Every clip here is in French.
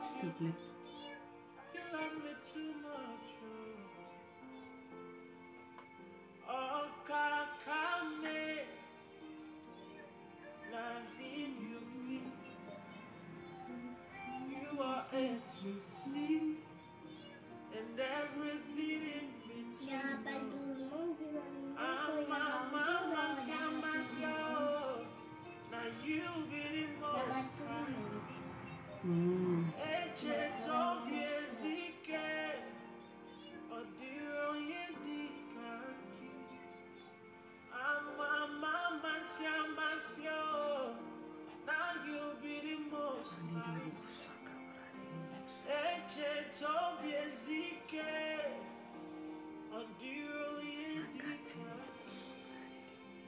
S'il te plaît.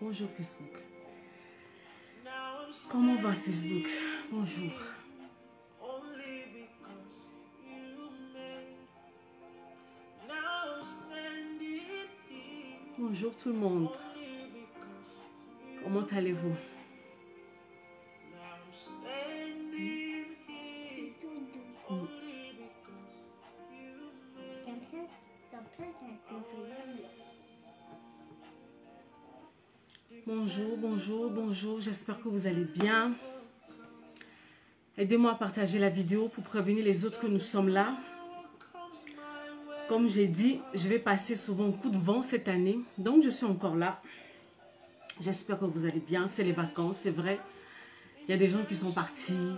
Bonjour Facebook. Comment va Facebook? Bonjour. Bonjour tout le monde. Comment allez-vous? Bonjour, bonjour, bonjour. J'espère que vous allez bien. Aidez-moi à partager la vidéo pour prévenir les autres que nous sommes là. Comme j'ai dit, je vais passer souvent un coup de vent cette année. Donc, je suis encore là. J'espère que vous allez bien. C'est les vacances, c'est vrai. Il y a des gens qui sont partis,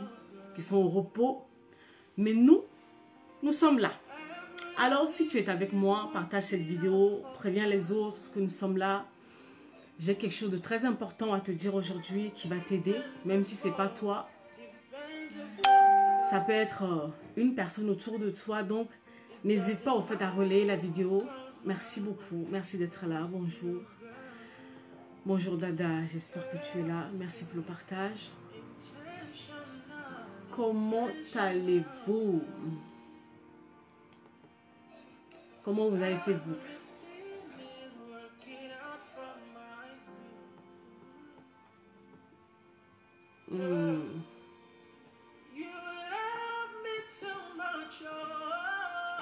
qui sont au repos. Mais nous sommes là. Alors, si tu es avec moi, partage cette vidéo. Préviens les autres que nous sommes là. J'ai quelque chose de très important à te dire aujourd'hui qui va t'aider, même si ce n'est pas toi. Ça peut être une personne autour de toi, donc n'hésite pas au fait à relayer la vidéo. Merci beaucoup, merci d'être là, bonjour. Bonjour Dada, j'espère que tu es là, merci pour le partage. Comment allez-vous? Comment vous allez Facebook?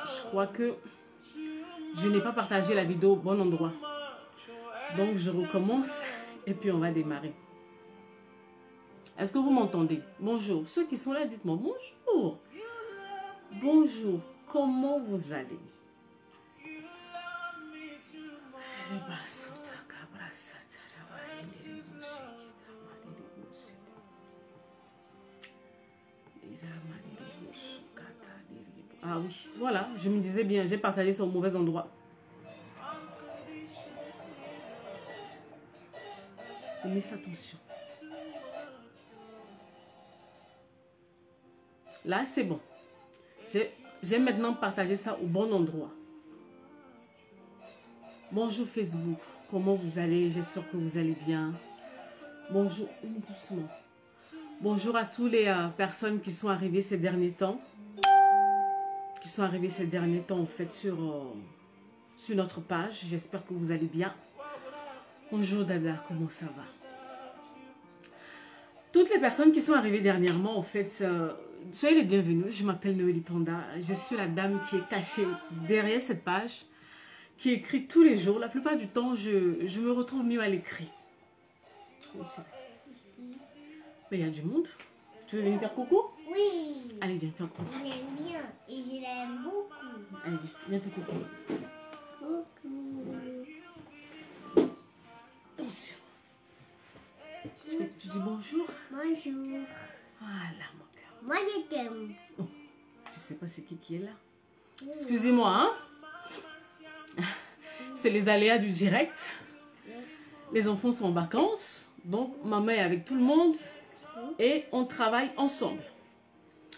Je crois que je n'ai pas partagé la vidéo au bon endroit. Donc je recommence et puis on va démarrer. Est-ce que vous m'entendez? Bonjour. Ceux qui sont là, dites-moi bonjour. Bonjour. Comment vous allez? Ah oui, voilà, je me disais bien, j'ai partagé ça au mauvais endroit. Laissez attention. Là, c'est bon. J'ai maintenant partagé ça au bon endroit. Bonjour Facebook, comment vous allez? J'espère que vous allez bien. Bonjour, doucement. Bonjour à toutes les personnes qui sont arrivées ces derniers temps. En fait sur notre page. J'espère que vous allez bien. Bonjour Dada, comment ça va? Toutes les personnes qui sont arrivées dernièrement, en fait, soyez les bienvenus. Je m'appelle Noélie Panda. Je suis la dame qui est cachée derrière cette page, qui écrit tous les jours. La plupart du temps, je me retrouve mieux à l'écrit. Mais il y a du monde. Tu veux venir faire coucou? Oui. Allez, viens faire coucou. Je l'aime bien et je l'aime beaucoup. Allez, viens faire coucou. Coucou. Attention. Tu dis bonjour? Bonjour. Voilà, mon cœur. Moi, je t'aime. Oh, tu sais pas c'est qui est là? Excusez-moi, hein? C'est les aléas du direct. Les enfants sont en vacances. Donc, maman est avec tout le monde. Et on travaille ensemble.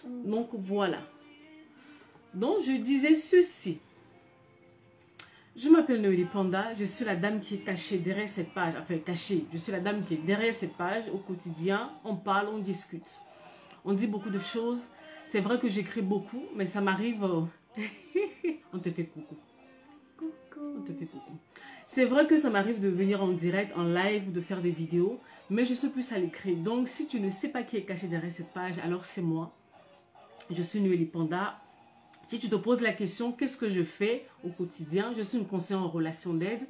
Donc, voilà. Donc, je disais ceci. Je m'appelle Noélie Panda. Je suis la dame qui est cachée derrière cette page. Enfin, cachée. Je suis la dame qui est derrière cette page. Au quotidien, on parle, on discute. On dit beaucoup de choses. C'est vrai que j'écris beaucoup, mais ça m'arrive... On te fait coucou. Coucou. On te fait coucou. C'est vrai que ça m'arrive de venir en direct, en live, de faire des vidéos, mais je suis plus à l'écrit. Donc, si tu ne sais pas qui est caché derrière cette page, alors c'est moi. Je suis Noélie Panda. Si tu te poses la question, qu'est-ce que je fais au quotidien? Je suis une conseillère en relation d'aide.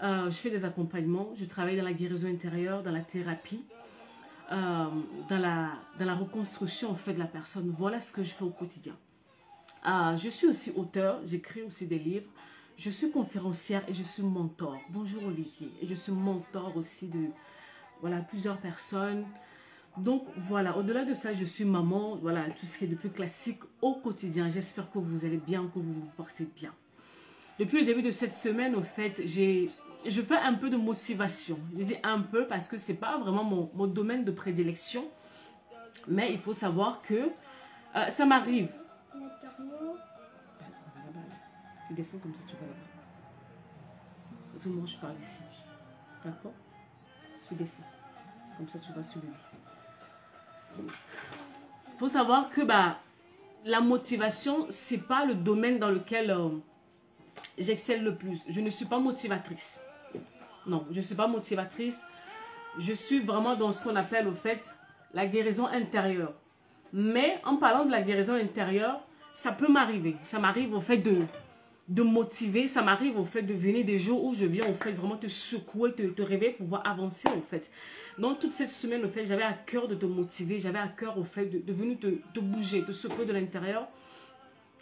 Je fais des accompagnements. Je travaille dans la guérison intérieure, dans la thérapie, dans la reconstruction en fait, de la personne. Voilà ce que je fais au quotidien. Je suis aussi auteure. J'écris aussi des livres. Je suis conférencière et je suis mentor. Bonjour Olivier. Et je suis mentor aussi de plusieurs personnes. Donc voilà, au-delà de ça, je suis maman. Voilà, tout ce qui est de plus classique au quotidien. J'espère que vous allez bien, que vous vous portez bien. Depuis le début de cette semaine, au fait, je fais un peu de motivation. Je dis un peu parce que ce n'est pas vraiment mon domaine de prédilection. Mais il faut savoir que ça m'arrive. Tu descends comme ça, tu vas là-bas. Parce que moi, je parle ici. D'accord? Tu descends. Comme ça, tu vas sur le lit. Il faut savoir que la motivation, ce n'est pas le domaine dans lequel j'excelle le plus. Je ne suis pas motivatrice. Non, je ne suis pas motivatrice. Je suis vraiment dans ce qu'on appelle, au fait, la guérison intérieure. Mais en parlant de la guérison intérieure, ça peut m'arriver. Ça m'arrive au fait de motiver. Ça m'arrive au fait de venir des jours où je viens au fait vraiment te secouer, te réveiller pour pouvoir avancer au fait. Donc toute cette semaine au fait, j'avais à cœur de te motiver. J'avais à cœur au fait de venir te bouger, te secouer de l'intérieur.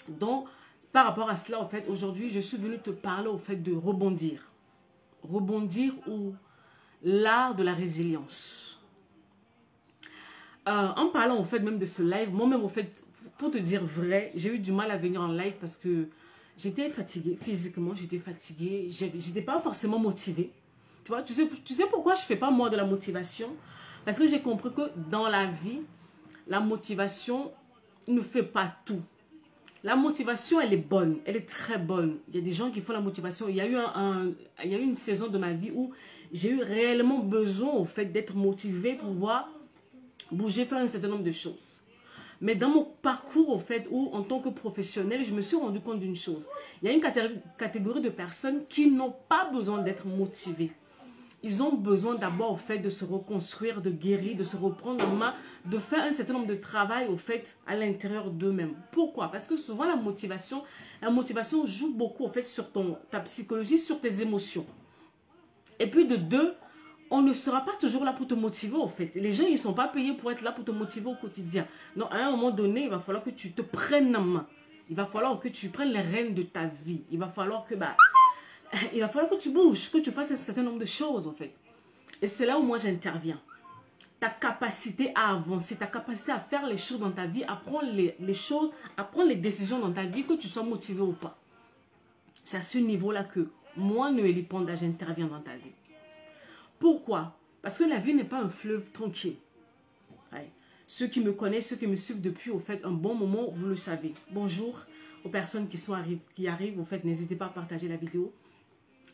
Donc par rapport à cela au fait, aujourd'hui je suis venue te parler au fait de rebondir. Rebondir ou l'art de la résilience. En parlant au fait même de ce live, moi-même au fait, pour te dire vrai, j'ai eu du mal à venir en live parce que j'étais fatiguée, physiquement j'étais fatiguée, j'étais pas forcément motivée. Tu vois, tu sais pourquoi je fais pas moi de la motivation? Parce que j'ai compris que dans la vie, la motivation ne fait pas tout. La motivation, elle est bonne, elle est très bonne. Il y a des gens qui font la motivation. Il y a eu une saison de ma vie où j'ai eu réellement besoin au fait d'être motivée pour pouvoir bouger, faire un certain nombre de choses. Mais dans mon parcours, au fait, où en tant que professionnel, je me suis rendu compte d'une chose. Il y a une catégorie de personnes qui n'ont pas besoin d'être motivées. Ils ont besoin d'abord, au fait, de se reconstruire, de guérir, de se reprendre en main, de faire un certain nombre de travail, au fait, à l'intérieur d'eux-mêmes. Pourquoi? Parce que souvent, la motivation joue beaucoup, au fait, sur ta psychologie, sur tes émotions. Et puis, de deux, on ne sera pas toujours là pour te motiver, au fait. Les gens, ils ne sont pas payés pour être là pour te motiver au quotidien. Donc, à un moment donné, il va falloir que tu te prennes en main. Il va falloir que tu prennes les rênes de ta vie. Il va falloir que, tu bouges, que tu fasses un certain nombre de choses, en fait. Et c'est là où moi, j'interviens. Ta capacité à avancer, ta capacité à faire les choses dans ta vie, à prendre les choses, à prendre les décisions dans ta vie, que tu sois motivé ou pas. C'est à ce niveau-là que moi, Noélie Panda, j'interviens dans ta vie. Pourquoi? Parce que la vie n'est pas un fleuve tranquille. Ouais. Ceux qui me connaissent, ceux qui me suivent depuis, au fait, un bon moment, vous le savez. Bonjour aux personnes qui arrivent, au fait, n'hésitez pas à partager la vidéo.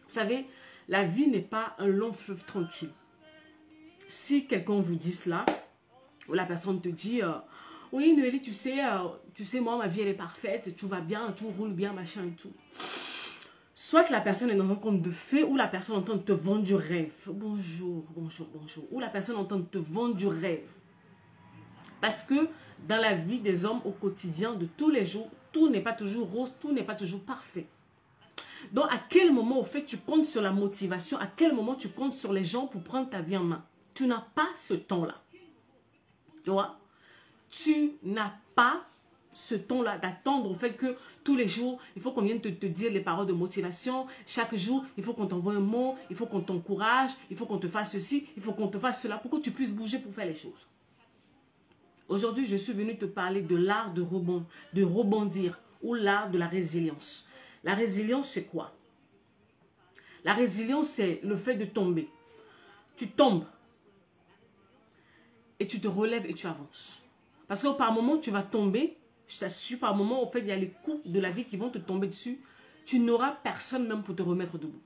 Vous savez, la vie n'est pas un long fleuve tranquille. Si quelqu'un vous dit cela, ou la personne te dit, oui Noélie, tu sais, moi, ma vie, elle est parfaite, tout va bien, tout roule bien, machin et tout. Soit la personne est dans un conte de fées, ou la personne entend te vendre du rêve. Bonjour, bonjour, bonjour. Ou la personne entend te vendre du rêve. Parce que dans la vie des hommes au quotidien, de tous les jours, tout n'est pas toujours rose, tout n'est pas toujours parfait. Donc, à quel moment, au fait, tu comptes sur la motivation? À quel moment tu comptes sur les gens pour prendre ta vie en main? Tu n'as pas ce temps-là. Tu vois? Tu n'as pas ce temps-là d'attendre au fait que tous les jours, il faut qu'on vienne te dire les paroles de motivation. Chaque jour, il faut qu'on t'envoie un mot, il faut qu'on t'encourage, il faut qu'on te fasse ceci, il faut qu'on te fasse cela pour que tu puisses bouger pour faire les choses. Aujourd'hui, je suis venue te parler de l'art de rebondir ou l'art de la résilience. La résilience, c'est quoi? La résilience, c'est le fait de tomber. Tu tombes et tu te relèves et tu avances. Parce que par moment, tu vas tomber. Je t'assure, par moment, au fait, il y a les coups de la vie qui vont te tomber dessus. Tu n'auras personne même pour te remettre debout.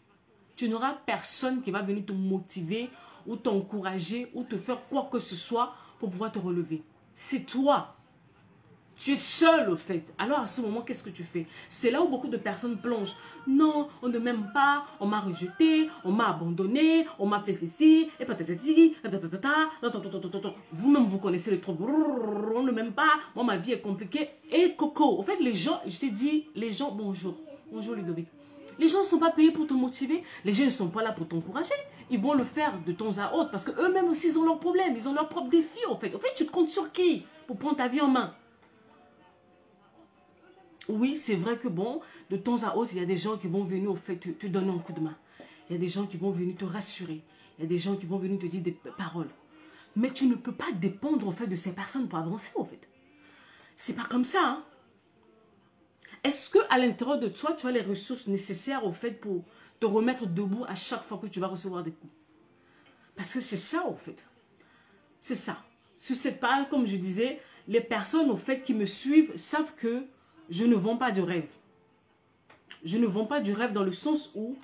Tu n'auras personne qui va venir te motiver ou t'encourager ou te faire quoi que ce soit pour pouvoir te relever. C'est toi. Tu es seul au fait. Alors à ce moment, qu'est-ce que tu fais? C'est là où beaucoup de personnes plongent. Non, on ne m'aime pas, on m'a rejeté, on m'a abandonné, on m'a fait ceci, et patatati, vous-même vous connaissez le truc. On ne m'aime pas, moi ma vie est compliquée. Et coco, au fait les gens, je t'ai dit, les gens, bonjour. Bonjour Ludovic. Les gens ne sont pas payés pour te motiver. Les gens ne sont pas là pour t'encourager. Ils vont le faire de temps à autre parce qu'eux-mêmes aussi, ils ont leurs problèmes. Ils ont leurs propres défis, en fait. En fait, tu te comptes sur qui pour prendre ta vie en main? Oui, c'est vrai que bon, de temps à autre, il y a des gens qui vont venir, au fait, te donner un coup de main. Il y a des gens qui vont venir te rassurer. Il y a des gens qui vont venir te dire des paroles. Mais tu ne peux pas dépendre, au fait, de ces personnes pour avancer, au fait. C'est pas comme ça, hein. Est-ce qu'à l'intérieur de toi, tu as les ressources nécessaires au fait pour te remettre debout à chaque fois que tu vas recevoir des coups? Parce que c'est ça au fait. C'est ça. Sur cette page, comme je disais, les personnes au fait qui me suivent savent que je ne vends pas du rêve. Je ne vends pas du rêve dans le sens où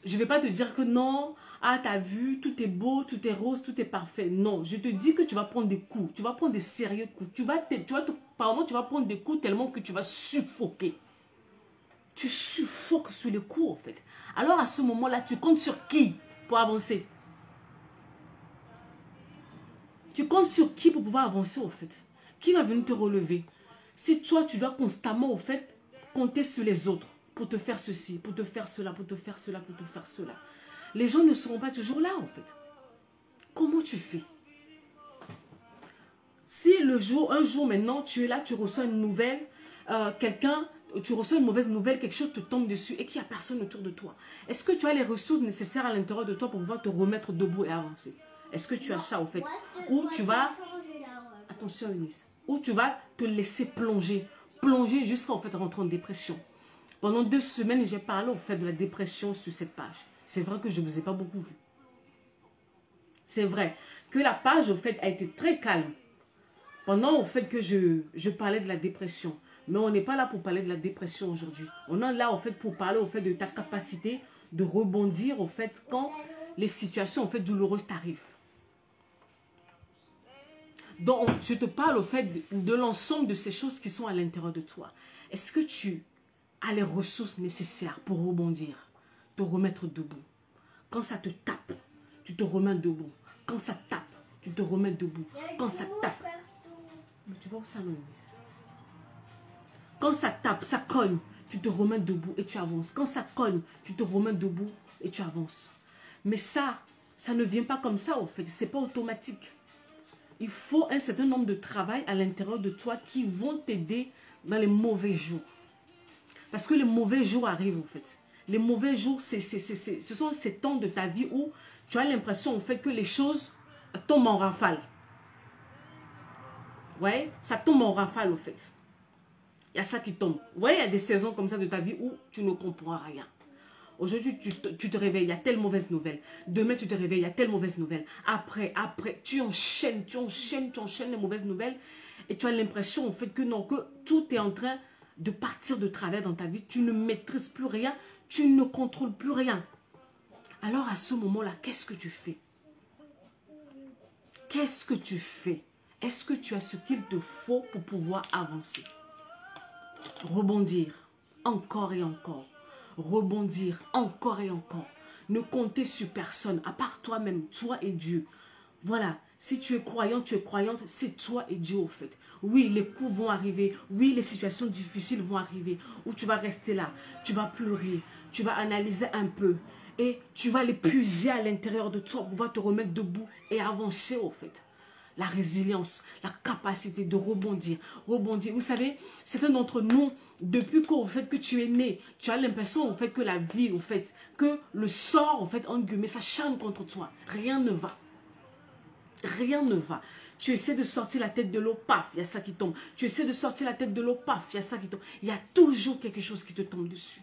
je ne vais pas te dire que non, ah t'as vu, tout est beau, tout est rose, tout est parfait. Non, je te dis que tu vas prendre des coups, tu vas prendre des sérieux coups. Par moment, tu vas prendre des coups tellement que tu vas suffoquer. Tu suffoques sous les coups, en fait. Alors, à ce moment-là, tu comptes sur qui pour avancer? Tu comptes sur qui pour pouvoir avancer, en fait? Qui va venir te relever? Si toi, tu dois constamment, en fait, compter sur les autres pour te faire ceci, pour te faire cela, pour te faire cela, pour te faire cela. Les gens ne seront pas toujours là, en fait. Comment tu fais? Si un jour maintenant, tu es là, tu reçois une nouvelle, tu reçois une mauvaise nouvelle, quelque chose te tombe dessus et qu'il n'y a personne autour de toi. Est-ce que tu as les ressources nécessaires à l'intérieur de toi pour pouvoir te remettre debout et avancer? Est-ce que tu as ça, au fait? Ou tu vas... Attention, Eunice. Ou tu vas te laisser plonger. Plonger jusqu'à, en fait, rentrer en dépression. Pendant 2 semaines, j'ai parlé, au fait, de la dépression sur cette page. C'est vrai que je ne vous ai pas beaucoup vu. C'est vrai que la page, au fait, a été très calme. Pendant, au fait, que je parlais de la dépression. Mais on n'est pas là pour parler de la dépression aujourd'hui. On est là, au fait, pour parler, au fait, de ta capacité de rebondir, au fait, quand les situations, au fait, douloureuses t'arrivent. Donc, je te parle, au fait, de l'ensemble de ces choses qui sont à l'intérieur de toi. Est-ce que tu as les ressources nécessaires pour rebondir, te remettre debout? Quand ça te tape, tu te remets debout. Quand ça tape, tu te remets debout. Quand ça tape... Mais tu vois où ça me... Quand ça tape, ça cogne, tu te remets debout et tu avances. Quand ça cogne, tu te remets debout et tu avances. Mais ça ne vient pas comme ça, en fait. C'est pas automatique. Il faut un certain nombre de travail à l'intérieur de toi qui vont t'aider dans les mauvais jours. Parce que les mauvais jours arrivent, en fait. Les mauvais jours, ce sont ces temps de ta vie où tu as l'impression, en fait, que les choses tombent en rafale. Ouais, ça tombe en rafale, en fait. Il y a ça qui tombe. Vous voyez, il y a des saisons comme ça de ta vie où tu ne comprends rien. Aujourd'hui, tu te réveilles, il y a telle mauvaise nouvelle. Demain, tu te réveilles, il y a telle mauvaise nouvelle. Après, tu enchaînes les mauvaises nouvelles. Et tu as l'impression, en fait, que non, que tout est en train de partir de travers dans ta vie. Tu ne maîtrises plus rien. Tu ne contrôles plus rien. Alors, à ce moment-là, qu'est-ce que tu fais? Qu'est-ce que tu fais? Est-ce que tu as ce qu'il te faut pour pouvoir avancer? Rebondir encore et encore. Rebondir encore et encore. Ne compter sur personne, à part toi-même, toi et Dieu. Voilà, si tu es croyant, tu es croyante, c'est toi et Dieu au fait. Oui, les coups vont arriver, oui, les situations difficiles vont arriver, où tu vas rester là, tu vas pleurer, tu vas analyser un peu, et tu vas les puiser à l'intérieur de toi pour pouvoir te remettre debout et avancer au fait. La résilience, la capacité de rebondir. Rebondir. Vous savez, certains d'entre nous, depuis qu'au fait que tu es né, tu as l'impression au fait que la vie, au fait, que le sort, au fait, en guillemets, ça chante contre toi. Rien ne va. Rien ne va. Tu essaies de sortir la tête de l'eau, paf, il y a ça qui tombe. Tu essaies de sortir la tête de l'eau, paf, il y a ça qui tombe. Il y a toujours quelque chose qui te tombe dessus.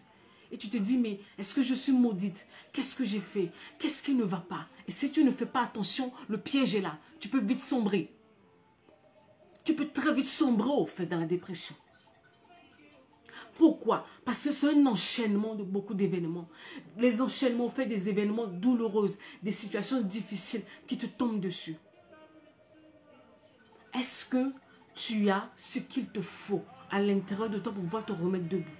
Et tu te dis, mais est-ce que je suis maudite? Qu'est-ce que j'ai fait? Qu'est-ce qui ne va pas? Et si tu ne fais pas attention, le piège est là. Tu peux vite sombrer. Tu peux très vite sombrer, au fait, dans la dépression. Pourquoi? Parce que c'est un enchaînement de beaucoup d'événements. Les enchaînements, au fait, des événements douloureux, des situations difficiles qui te tombent dessus. Est-ce que tu as ce qu'il te faut à l'intérieur de toi pour pouvoir te remettre debout.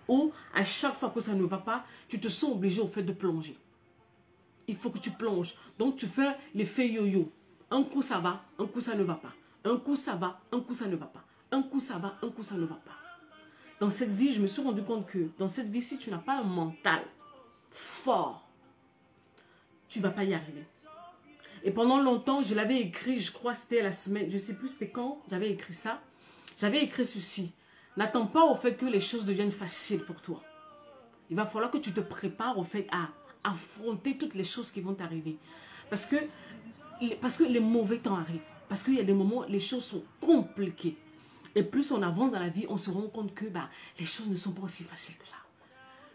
Ou à chaque fois que ça ne va pas, tu te sens obligé au fait de plonger. Il faut que tu plonges. Donc tu fais l'effet yo-yo. Un coup ça va, un coup ça ne va pas. Un coup ça va, un coup ça ne va pas. Un coup ça va, un coup ça ne va pas. Dans cette vie, je me suis rendu compte que dans cette vie, si tu n'as pas un mental fort, tu ne vas pas y arriver. Et pendant longtemps, je l'avais écrit, je crois que c'était la semaine, je ne sais plus c'était quand j'avais écrit ça. J'avais écrit ceci. N'attends pas au fait que les choses deviennent faciles pour toi. Il va falloir que tu te prépares au fait à affronter toutes les choses qui vont t'arriver. Parce que les mauvais temps arrivent. Parce qu'il y a des moments où les choses sont compliquées. Et plus on avance dans la vie, on se rend compte que les choses ne sont pas aussi faciles que ça.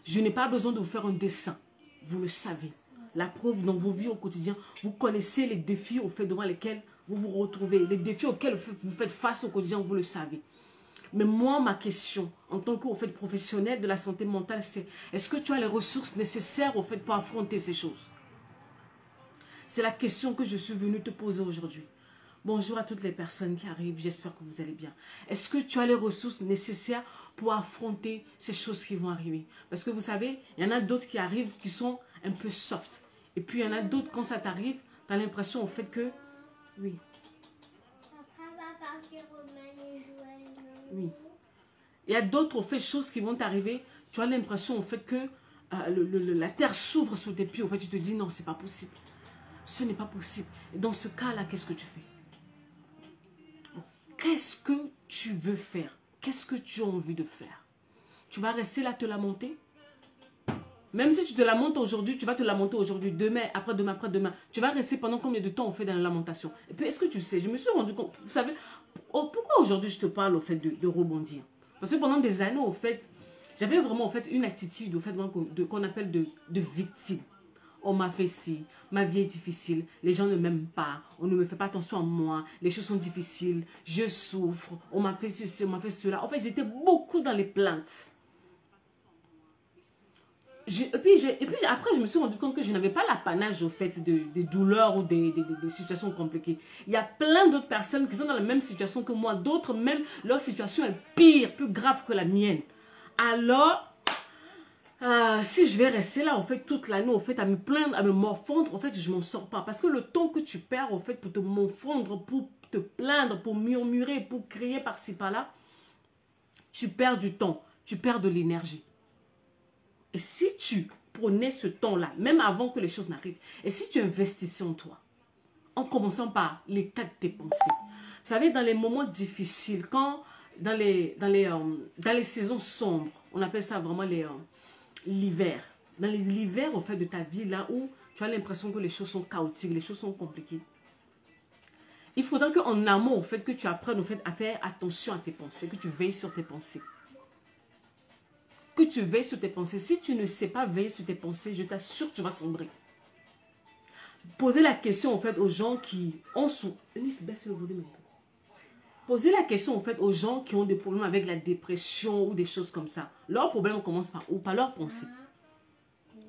Je n'ai pas besoin de vous faire un dessin. Vous le savez. La preuve dans vos vies au quotidien, vous connaissez les défis au fait devant lesquels vous vous retrouvez. Les défis auxquels vous faites face au quotidien, vous le savez. Mais moi, ma question, en tant que professionnel de la santé mentale, c'est est-ce que tu as les ressources nécessaires au fait pour affronter ces choses? C'est la question que je suis venue te poser aujourd'hui. Bonjour à toutes les personnes qui arrivent, j'espère que vous allez bien. Est-ce que tu as les ressources nécessaires pour affronter ces choses qui vont arriver? Parce que vous savez, il y en a d'autres qui arrivent qui sont un peu soft. Et puis il y en a d'autres, quand ça t'arrive, tu as l'impression au fait que... Oui. Oui. Il y a d'autres choses qui vont t'arriver. Tu as l'impression au fait que la terre s'ouvre sous tes pieds. Au fait, tu te dis non, c'est pas possible. Ce n'est pas possible. Et dans ce cas-là, qu'est-ce que tu fais? Qu'est-ce que tu veux faire? Qu'est-ce que tu as envie de faire? Tu vas rester là te lamenter? Même si tu te lamentes aujourd'hui, tu vas te lamenter aujourd'hui, demain, après-demain, après-demain. Tu vas rester pendant combien de temps on fait dans la lamentation? Et puis, est-ce que tu sais, je me suis rendu compte, vous savez, pourquoi aujourd'hui je te parle au fait de rebondir? Parce que pendant des années, au fait, j'avais vraiment au fait une attitude au fait qu'on appelle de victime. On m'a fait ci, ma vie est difficile, les gens ne m'aiment pas, on ne me fait pas attention à moi, les choses sont difficiles, je souffre, on m'a fait ceci, on m'a fait cela. En fait, j'étais beaucoup dans les plaintes. Et puis après, je me suis rendu compte que je n'avais pas l'apanage au fait des douleurs ou des situations compliquées. Il y a plein d'autres personnes qui sont dans la même situation que moi. D'autres même, leur situation est pire, plus grave que la mienne. Alors, si je vais rester là, en fait, toute l'année, au fait, à me plaindre, à me morfondre, en fait, je ne m'en sors pas. Parce que le temps que tu perds, au fait, pour te morfondre, pour te plaindre, pour murmurer, pour crier par-ci, par-là, tu perds du temps, tu perds de l'énergie. Et si tu prenais ce temps-là, même avant que les choses n'arrivent, et si tu investissais en toi, en commençant par l'état de tes pensées. Vous savez, dans les moments difficiles, quand dans les saisons sombres, on appelle ça vraiment l'hiver. Dans l'hiver, au fait, de ta vie, là où tu as l'impression que les choses sont chaotiques, les choses sont compliquées. Il faudra qu'en amont, au fait, que tu apprennes au fait, à faire attention à tes pensées, que tu veilles sur tes pensées. Que tu veilles sur tes pensées. Si tu ne sais pas veiller sur tes pensées, je t'assure que tu vas sombrer. Posez la question en fait aux gens qui ont Posez la question en fait aux gens qui ont des problèmes avec la dépression ou des choses comme ça. Leurs problèmes commencent par où? Par leurs pensées.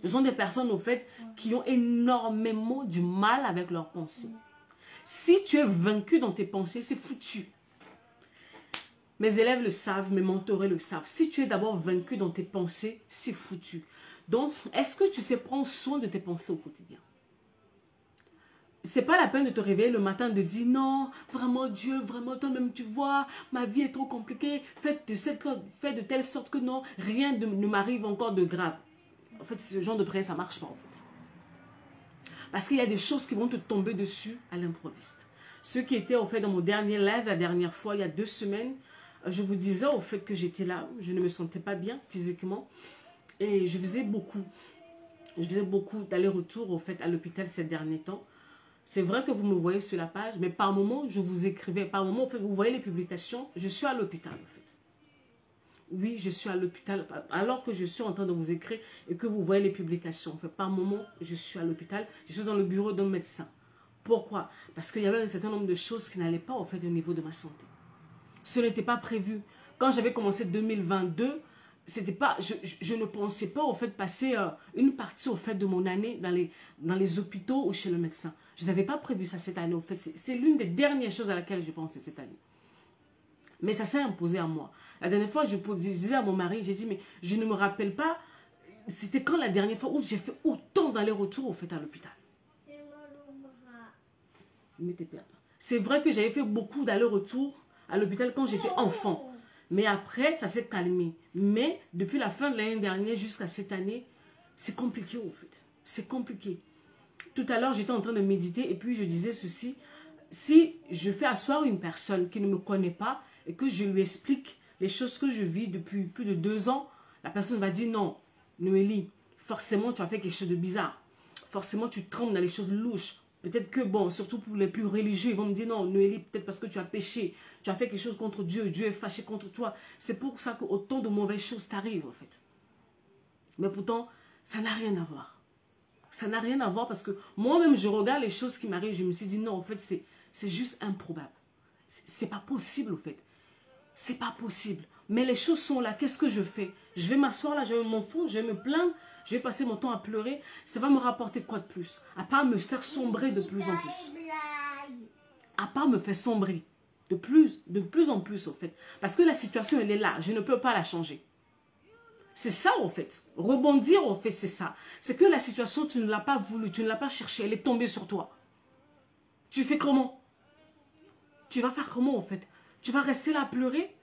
Ce sont des personnes au fait qui ont énormément du mal avec leurs pensées. Si tu es vaincu dans tes pensées, c'est foutu. Mes élèves le savent, mes mentorés le savent. Si tu es d'abord vaincu dans tes pensées, c'est foutu. Donc, est-ce que tu sais prendre soin de tes pensées au quotidien? C'est pas la peine de te réveiller le matin de dire non, vraiment Dieu, vraiment toi-même tu vois, ma vie est trop compliquée, fais de telle sorte que non, rien ne m'arrive encore de grave. En fait, ce genre de prière, ça marche pas en fait. Parce qu'il y a des choses qui vont te tomber dessus à l'improviste. Ceux qui étaient en fait dans mon dernier live la dernière fois, il y a 2 semaines, je vous disais au fait que j'étais là, je ne me sentais pas bien physiquement et je faisais beaucoup d'aller-retour au fait à l'hôpital ces derniers temps. C'est vrai que vous me voyez sur la page, mais par moment je vous écrivais, par moment en fait, vous voyez les publications, je suis à l'hôpital en fait. Oui, je suis à l'hôpital alors que je suis en train de vous écrire et que vous voyez les publications. En fait, par moment je suis à l'hôpital, je suis dans le bureau d'un médecin. Pourquoi? Parce qu'il y avait un certain nombre de choses qui n'allaient pas en fait au niveau de ma santé. Ce n'était pas prévu. Quand j'avais commencé 2022, c'était pas, je ne pensais pas au fait passer une partie au fait de mon année dans les hôpitaux ou chez le médecin. Je n'avais pas prévu ça cette année. Au fait, c'est l'une des dernières choses à laquelle je pensais cette année. Mais ça s'est imposé à moi. La dernière fois, je disais à mon mari, j'ai dit, mais je ne me rappelle pas, c'était quand la dernière fois où j'ai fait autant d'allers-retours au fait à l'hôpital. C'est vrai que j'avais fait beaucoup d'allers-retours à l'hôpital quand j'étais enfant. Mais après, ça s'est calmé. Mais depuis la fin de l'année dernière jusqu'à cette année, c'est compliqué au fait. C'est compliqué. Tout à l'heure, j'étais en train de méditer et puis je disais ceci. Si je fais asseoir une personne qui ne me connaît pas et que je lui explique les choses que je vis depuis plus de 2 ans, la personne va dire non, Noélie, forcément tu as fait quelque chose de bizarre. Forcément tu trembles dans les choses louches. Peut-être que, bon, surtout pour les plus religieux, ils vont me dire non, Noélie, peut-être parce que tu as péché, tu as fait quelque chose contre Dieu, Dieu est fâché contre toi. C'est pour ça qu'autant de mauvaises choses t'arrivent, en fait. Mais pourtant, ça n'a rien à voir. Ça n'a rien à voir parce que moi-même, je regarde les choses qui m'arrivent, je me suis dit non, en fait, c'est juste improbable. C'est pas possible, en fait. C'est pas possible. Mais les choses sont là, qu'est-ce que je fais? Je vais m'asseoir là, je vais m'en foutre, je vais me plaindre, je vais passer mon temps à pleurer. Ça va me rapporter quoi de plus? À part me faire sombrer de plus en plus. À part me faire sombrer de plus en plus, au fait. Parce que la situation, elle est là. Je ne peux pas la changer. C'est ça, en fait. Rebondir, en fait, c'est ça. C'est que la situation, tu ne l'as pas voulu, tu ne l'as pas cherchée, elle est tombée sur toi. Tu fais comment? Tu vas faire comment, en fait? Tu vas rester là à pleurer?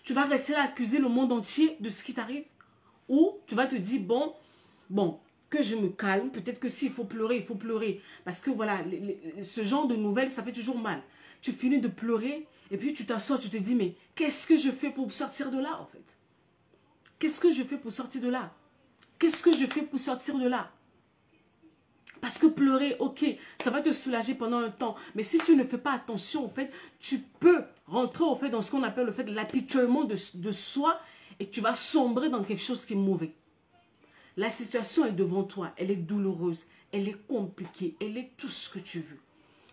Tu vas rester là à accuser le monde entier de ce qui t'arrive? Ou tu vas te dire, bon, que je me calme. Peut-être que s'il faut pleurer, il faut pleurer. Parce que voilà, ce genre de nouvelles, ça fait toujours mal. Tu finis de pleurer et puis tu t'assois, tu te dis, mais qu'est-ce que je fais pour sortir de là, en fait? Qu'est-ce que je fais pour sortir de là? Qu'est-ce que je fais pour sortir de là? Parce que pleurer, ok, ça va te soulager pendant un temps. Mais si tu ne fais pas attention, en fait, tu peux rentrer au fait dans ce qu'on appelle le fait de l'apitoiement de soi et tu vas sombrer dans quelque chose qui est mauvais. La situation est devant toi, elle est douloureuse, elle est compliquée, elle est tout ce que tu veux.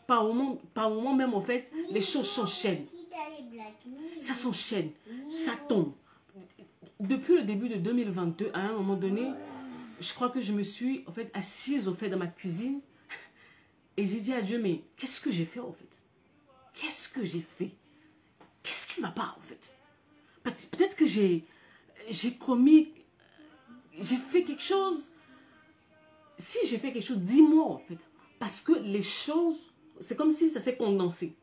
Par moment même, en fait, les choses s'enchaînent. Ça s'enchaîne, ça tombe. Depuis le début de 2022, à un moment donné, je crois que je me suis en fait assise au fait dans ma cuisine et j'ai dit à Dieu, mais qu'est-ce que j'ai fait en fait? Qu'est-ce que j'ai fait? Qu'est-ce qui ne va pas en fait? Peut-être que j'ai fait quelque chose. Si j'ai fait quelque chose, dis-moi en fait. Parce que les choses, c'est comme si ça s'est condensé.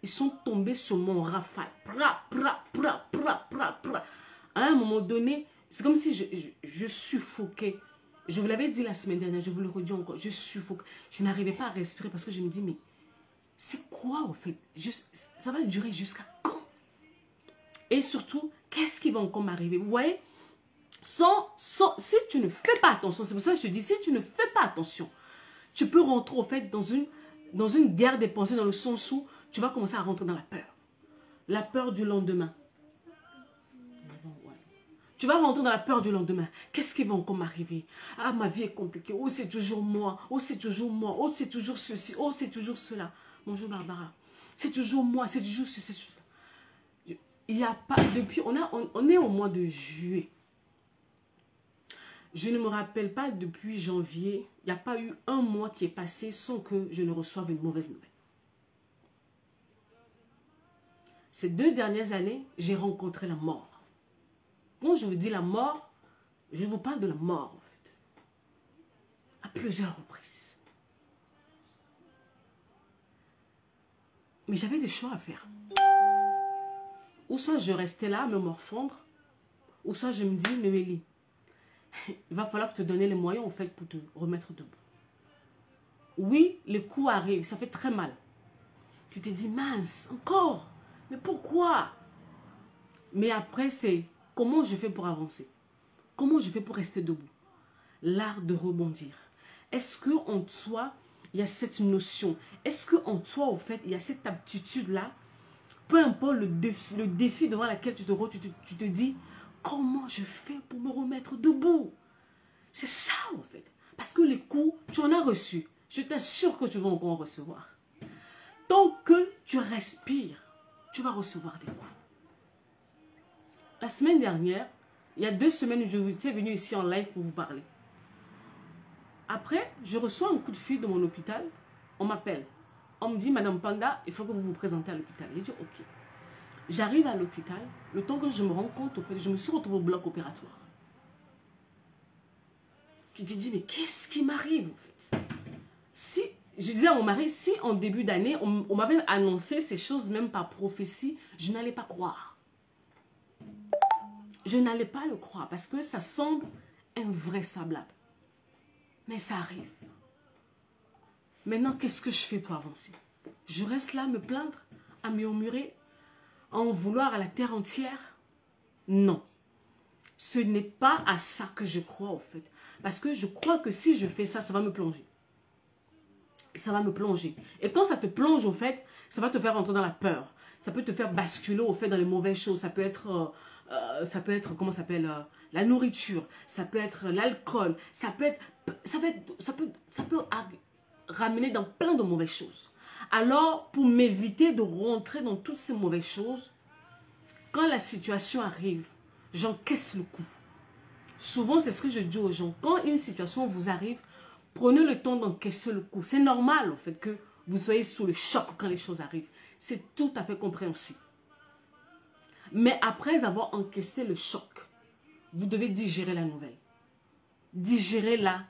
Ils sont tombés sur mon rafale. Pra, pra, pra, pra, pra, pra. À un moment donné, c'est comme si je suffoquais. Je vous l'avais dit la semaine dernière, je vous le redis encore. Je suffoque. Je n'arrivais pas à respirer parce que je me dis, mais c'est quoi en fait? Ça va durer jusqu'à quand? Et surtout, qu'est-ce qui va encore m'arriver? Vous voyez? Si tu ne fais pas attention, c'est pour ça que je te dis, si tu ne fais pas attention, tu peux rentrer au fait dans une guerre des pensées dans le sens où tu vas commencer à rentrer dans la peur. La peur du lendemain. Tu vas rentrer dans la peur du lendemain. Qu'est-ce qui va encore m'arriver? Ah, ma vie est compliquée. Oh, c'est toujours moi. Oh, c'est toujours moi. Oh, c'est toujours ceci. Oh, c'est toujours cela. Bonjour, Barbara. C'est toujours moi. C'est toujours ceci. Il n'y a pas... Depuis... On est au mois de juillet. Je ne me rappelle pas depuis janvier. Il n'y a pas eu un mois qui est passé sans que je ne reçoive une mauvaise nouvelle. Ces 2 dernières années, j'ai rencontré la mort. Quand je vous dis la mort, je vous parle de la mort, en fait. À plusieurs reprises. Mais j'avais des choix à faire. Ou soit je restais là à me morfondre, ou soit je me dis, Noélie, il va falloir te donner les moyens, en fait, pour te remettre debout. Oui, les coups arrivent, ça fait très mal. Tu te dis, mince, encore, mais pourquoi? Mais après, c'est... Comment je fais pour avancer? Comment je fais pour rester debout? L'art de rebondir. Est-ce qu'en toi, il y a cette notion? Est-ce qu'en toi, au fait, il y a cette aptitude-là? Peu importe le défi devant lequel tu te dis, comment je fais pour me remettre debout? C'est ça, en fait. Parce que les coups, tu en as reçu. Je t'assure que tu vas encore en recevoir. Tant que tu respires, tu vas recevoir des coups. la semaine dernière, il y a 2 semaines, je vous suis venue ici en live pour vous parler. Après, je reçois un coup de fil de mon hôpital. On m'appelle. On me dit, Madame Panda, il faut que vous vous présentez à l'hôpital. J'ai dit, ok. J'arrive à l'hôpital. Le temps que je me rends compte, au fait, je me suis retrouvée au bloc opératoire. Tu te dis, mais qu'est-ce qui m'arrive, en fait? Si, je disais à mon mari, si en début d'année, on m'avait annoncé ces choses, même par prophétie, je n'allais pas croire. Je n'allais pas le croire parce que ça semble invraisemblable. Mais ça arrive. Maintenant, qu'est-ce que je fais pour avancer? Je reste là à me plaindre, à murmurer, à en vouloir à la terre entière? Non. Ce n'est pas à ça que je crois, en fait. Parce que je crois que si je fais ça, ça va me plonger. Ça va me plonger. Et quand ça te plonge, au fait, ça va te faire rentrer dans la peur. Ça peut te faire basculer, au fait, dans les mauvaises choses. Ça peut être comment ça s'appelle, la nourriture. Ça peut être l'alcool. Ça peut ramener dans plein de mauvaises choses. Alors, pour m'éviter de rentrer dans toutes ces mauvaises choses, quand la situation arrive, j'encaisse le coup. Souvent, c'est ce que je dis aux gens. Quand une situation vous arrive, prenez le temps d'encaisser le coup. C'est normal, en fait, que vous soyez sous le choc quand les choses arrivent. C'est tout à fait compréhensible. Mais après avoir encaissé le choc, vous devez digérer la nouvelle. Digérez-la.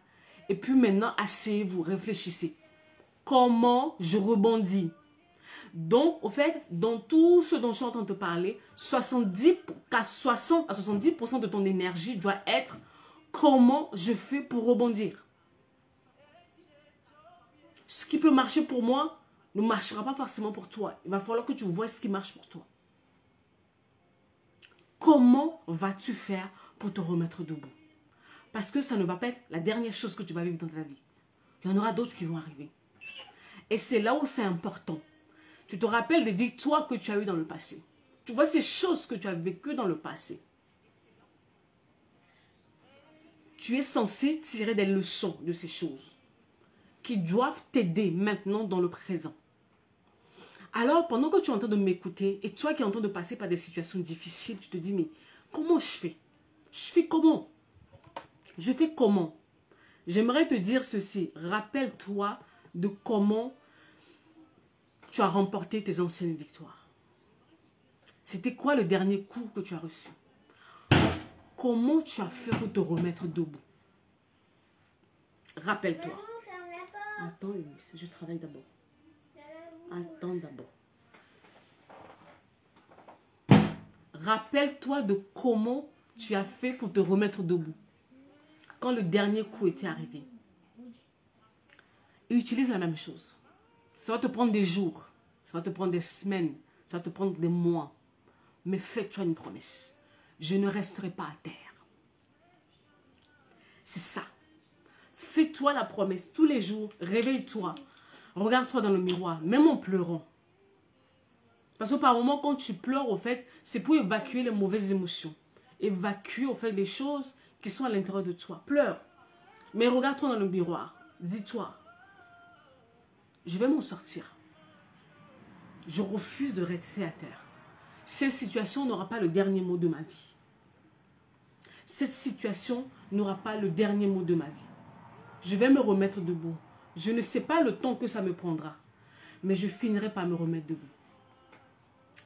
Et puis maintenant, asseyez-vous, réfléchissez. Comment je rebondis? Donc, au fait, dans tout ce dont je suis en train de te parler, 60 à 70% de ton énergie doit être comment je fais pour rebondir. Ce qui peut marcher pour moi ne marchera pas forcément pour toi. Il va falloir que tu vois ce qui marche pour toi. Comment vas-tu faire pour te remettre debout? Parce que ça ne va pas être la dernière chose que tu vas vivre dans ta vie. Il y en aura d'autres qui vont arriver. Et c'est là où c'est important. Tu te rappelles des victoires que tu as eues dans le passé. Tu vois ces choses que tu as vécues dans le passé. Tu es censé tirer des leçons de ces choses qui doivent t'aider maintenant dans le présent. Alors, pendant que tu es en train de m'écouter et toi qui es en train de passer par des situations difficiles, tu te dis, mais comment je fais? Je fais comment? Je fais comment? J'aimerais te dire ceci. Rappelle-toi de comment tu as remporté tes anciennes victoires. C'était quoi le dernier coup que tu as reçu? Comment tu as fait pour te remettre debout? Rappelle-toi. Attends, Eunice, je travaille d'abord. Attends d'abord. Rappelle-toi de comment tu as fait pour te remettre debout. Quand le dernier coup était arrivé. Et utilise la même chose. Ça va te prendre des jours. Ça va te prendre des semaines. Ça va te prendre des mois. Mais fais-toi une promesse. Je ne resterai pas à terre. C'est ça. Fais-toi la promesse tous les jours. Réveille-toi. Regarde-toi dans le miroir. Même en pleurant. Parce que par moment, quand tu pleures, au fait, c'est pour évacuer les mauvaises émotions. Évacuer, au fait, les choses qui sont à l'intérieur de toi. Pleure. Mais regarde-toi dans le miroir. Dis-toi. Je vais m'en sortir. Je refuse de rester à terre. Cette situation n'aura pas le dernier mot de ma vie. Cette situation n'aura pas le dernier mot de ma vie. Je vais me remettre debout. Je ne sais pas le temps que ça me prendra. Mais je finirai par me remettre debout.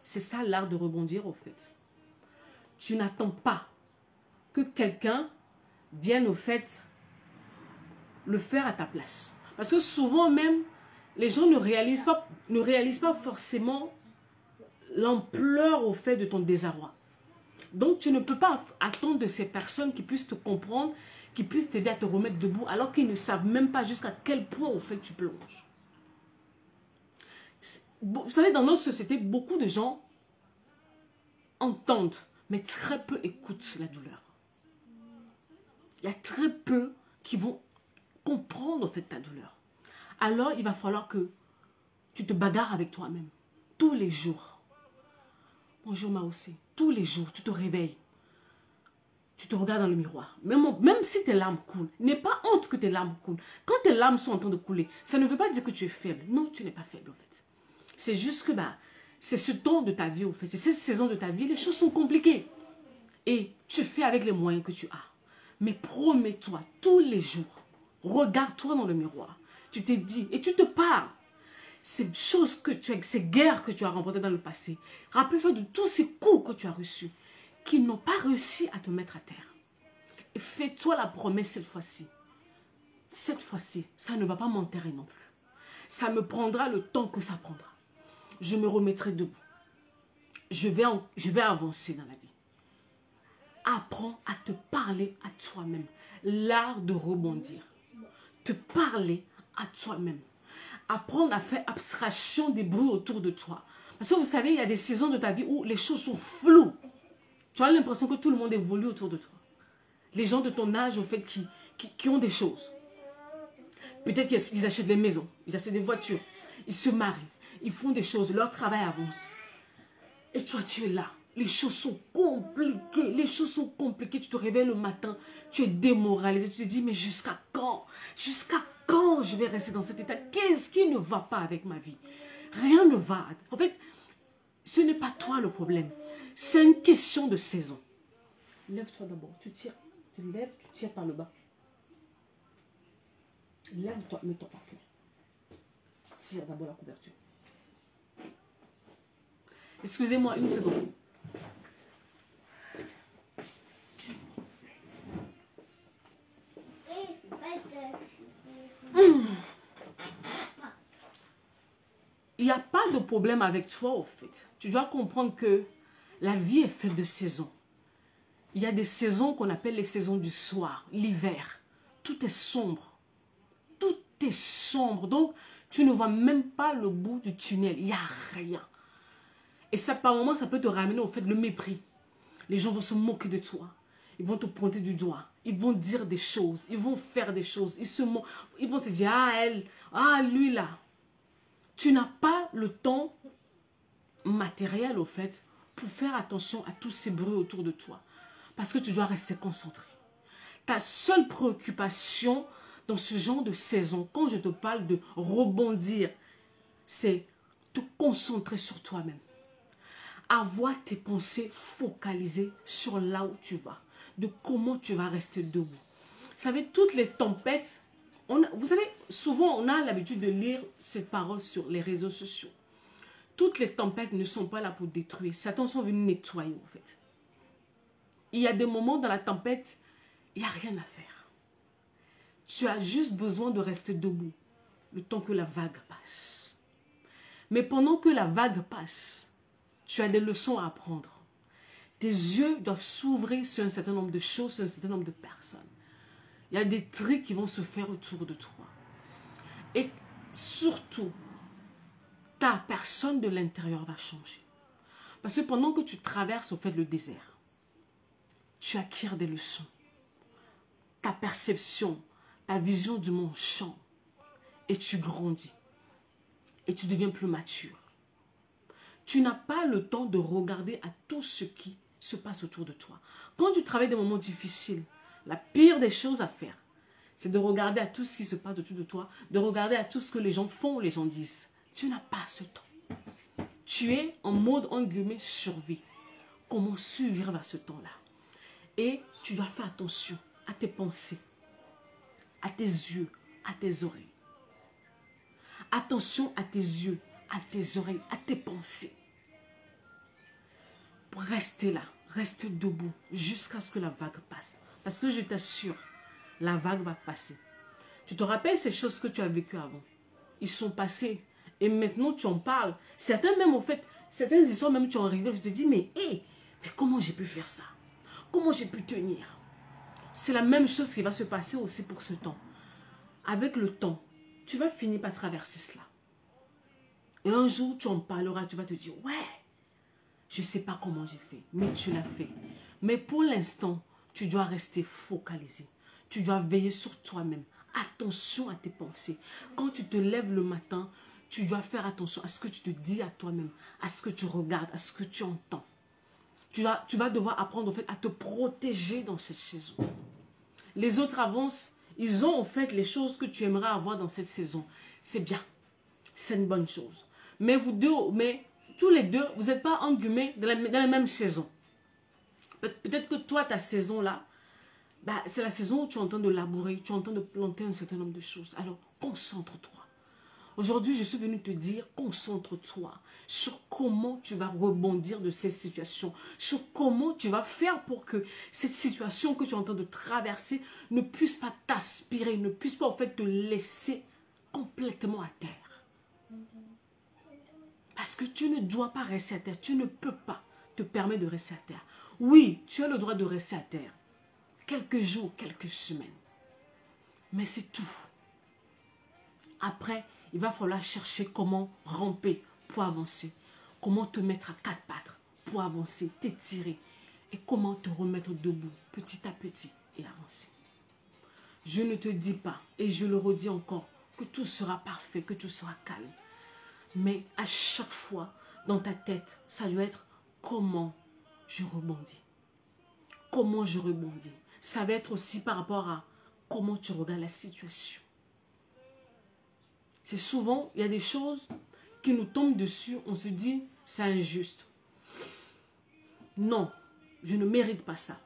C'est ça l'art de rebondir, au fait. Tu n'attends pas que quelqu'un vienne, au fait, le faire à ta place. Parce que souvent même, les gens ne réalisent pas forcément l'ampleur, au fait, de ton désarroi. Donc, tu ne peux pas attendre de ces personnes qui puissent te comprendre, qui puissent t'aider à te remettre debout, alors qu'ils ne savent même pas jusqu'à quel point, au fait, tu plonges. Vous savez, dans notre société, beaucoup de gens entendent, mais très peu écoutent la douleur. Il y a très peu qui vont comprendre, en fait, ta douleur. Alors, il va falloir que tu te bagarres avec toi-même. Tous les jours. Bonjour Maosé. Tous les jours, tu te réveilles. Tu te regardes dans le miroir. Même si tes larmes coulent, n'aie pas honte que tes larmes coulent. Quand tes larmes sont en train de couler, ça ne veut pas dire que tu es faible. Non, tu n'es pas faible, en fait. C'est juste que c'est ce temps de ta vie, en fait. C'est cette saison de ta vie, les choses sont compliquées. Et tu fais avec les moyens que tu as. Mais promets-toi tous les jours, regarde-toi dans le miroir. Tu te dis et tu te parles. Ces choses que tu as, ces guerres que tu as remportées dans le passé, rappelle-toi de tous ces coups que tu as reçus qui n'ont pas réussi à te mettre à terre. Et fais-toi la promesse cette fois-ci. Cette fois-ci, ça ne va pas m'enterrer non plus. Ça me prendra le temps que ça prendra. Je me remettrai debout. Je vais avancer dans la vie. Apprends à te parler à toi-même. L'art de rebondir. Te parler à toi-même. Apprendre à faire abstraction des bruits autour de toi. Parce que vous savez, il y a des saisons de ta vie où les choses sont floues. Tu as l'impression que tout le monde évolue autour de toi. Les gens de ton âge, au fait, qui ont des choses. Peut-être qu'ils achètent des maisons, ils achètent des voitures, ils se marient, ils font des choses, leur travail avance. Et toi, tu es là. Les choses sont compliquées. Les choses sont compliquées. Tu te réveilles le matin, tu es démoralisé. Tu te dis, mais jusqu'à quand? Jusqu'à quand je vais rester dans cet état? Qu'est-ce qui ne va pas avec ma vie? Rien ne va. En fait, ce n'est pas toi le problème. C'est une question de saison. Lève-toi d'abord. Tu tires. Tu lèves, tu tires par le bas. Lève-toi, mets-toi par terre. Tire d'abord la couverture. Excusez-moi, une seconde. Il n'y a pas de problème avec toi, au fait. Tu dois comprendre que la vie est faite de saisons. Il y a des saisons qu'on appelle les saisons du soir, l'hiver. Tout est sombre. Tout est sombre. Donc, tu ne vois même pas le bout du tunnel. Il n'y a rien. Et ça, par moments, ça peut te ramener au fait le mépris. Les gens vont se moquer de toi. Ils vont te pointer du doigt. Ils vont dire des choses. Ils vont faire des choses. Ils vont se dire, ah, elle, ah, lui, là. Tu n'as pas le temps matériel, au fait, pour faire attention à tous ces bruits autour de toi. Parce que tu dois rester concentré. Ta seule préoccupation dans ce genre de saison, quand je te parle de rebondir, c'est te concentrer sur toi-même. Avoir tes pensées focalisées sur là où tu vas, de comment tu vas rester debout. Vous savez, toutes les tempêtes, vous savez, souvent on a l'habitude de lire ces paroles sur les réseaux sociaux. Toutes les tempêtes ne sont pas là pour détruire. Certains sont venus nettoyer en fait. Il y a des moments dans la tempête, il n'y a rien à faire. Tu as juste besoin de rester debout le temps que la vague passe. Mais pendant que la vague passe, tu as des leçons à apprendre. Tes yeux doivent s'ouvrir sur un certain nombre de choses, sur un certain nombre de personnes. Il y a des trucs qui vont se faire autour de toi. Et surtout, ta personne de l'intérieur va changer. Parce que pendant que tu traverses au fait le désert, tu acquiers des leçons. Ta perception, ta vision du monde change. Et tu grandis. Et tu deviens plus mature. Tu n'as pas le temps de regarder à tout ce qui se passe autour de toi. Quand tu travailles des moments difficiles, la pire des choses à faire, c'est de regarder à tout ce qui se passe autour de toi, de regarder à tout ce que les gens font, les gens disent. Tu n'as pas ce temps. Tu es en mode, en guillemets, survie. Comment survivre à ce temps-là? Et tu dois faire attention à tes pensées, à tes yeux, à tes oreilles. Attention à tes yeux, à tes oreilles, à tes pensées. Pour rester là, reste debout jusqu'à ce que la vague passe. Parce que je t'assure, la vague va passer. Tu te rappelles ces choses que tu as vécues avant? Ils sont passés. Et maintenant, tu en parles. Certains même, en fait, certaines histoires même, tu en rigoles. Je te dis, mais comment j'ai pu faire ça? Comment j'ai pu tenir? C'est la même chose qui va se passer aussi pour ce temps. Avec le temps, tu vas finir par traverser cela. Et un jour, tu en parleras, tu vas te dire, ouais, je ne sais pas comment j'ai fait, mais tu l'as fait. Mais pour l'instant, tu dois rester focalisé. Tu dois veiller sur toi-même. Attention à tes pensées. Quand tu te lèves le matin, tu dois faire attention à ce que tu te dis à toi-même, à ce que tu regardes, à ce que tu entends. Tu vas devoir apprendre en fait, à te protéger dans cette saison. Les autres avancent, ils ont en fait les choses que tu aimerais avoir dans cette saison. C'est bien, c'est une bonne chose. Mais tous les deux, vous n'êtes pas en guillemets dans la même saison. Peut-être que toi, ta saison là, bah, c'est la saison où tu es en train de labourer, tu es en train de planter un certain nombre de choses. Alors, concentre-toi. Aujourd'hui, je suis venue te dire, concentre-toi sur comment tu vas rebondir de ces situations, sur comment tu vas faire pour que cette situation que tu es en train de traverser ne puisse pas t'aspirer, ne puisse pas en fait te laisser complètement à terre. Parce que tu ne dois pas rester à terre, tu ne peux pas te permettre de rester à terre. Oui, tu as le droit de rester à terre, quelques jours, quelques semaines, mais c'est tout. Après, il va falloir chercher comment ramper pour avancer. Comment te mettre à quatre pattes pour avancer, t'étirer. Et comment te remettre debout petit à petit et avancer. Je ne te dis pas, et je le redis encore, que tout sera parfait, que tout sera calme. Mais à chaque fois, dans ta tête, ça doit être comment je rebondis. Comment je rebondis. Ça va être aussi par rapport à comment tu regardes la situation. C'est souvent, il y a des choses qui nous tombent dessus, on se dit, c'est injuste. Non, je ne mérite pas ça.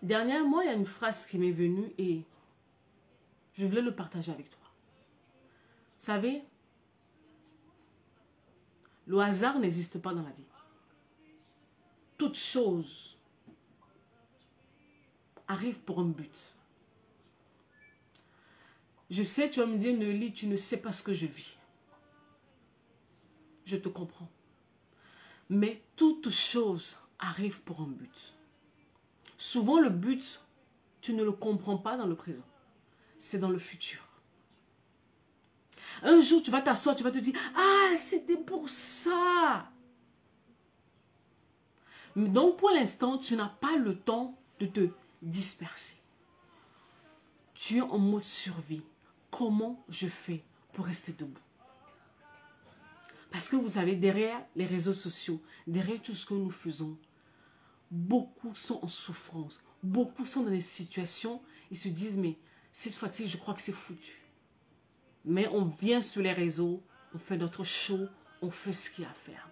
Dernièrement, il y a une phrase qui m'est venue et je voulais le partager avec toi. Vous savez, le hasard n'existe pas dans la vie. Toute chose arrive pour un but. Je sais, tu vas me dire, Nelly, tu ne sais pas ce que je vis. Je te comprends. Mais toute chose arrive pour un but. Souvent, le but, tu ne le comprends pas dans le présent. C'est dans le futur. Un jour, tu vas t'asseoir, tu vas te dire, ah, c'était pour ça. Donc, pour l'instant, tu n'as pas le temps de te disperser. Tu es en mode survie. Comment je fais pour rester debout? Parce que vous savez, derrière les réseaux sociaux, derrière tout ce que nous faisons, beaucoup sont en souffrance. Beaucoup sont dans des situations, ils se disent, mais cette fois-ci, je crois que c'est foutu. Mais on vient sur les réseaux, on fait notre show, on fait ce qu'il y a à faire.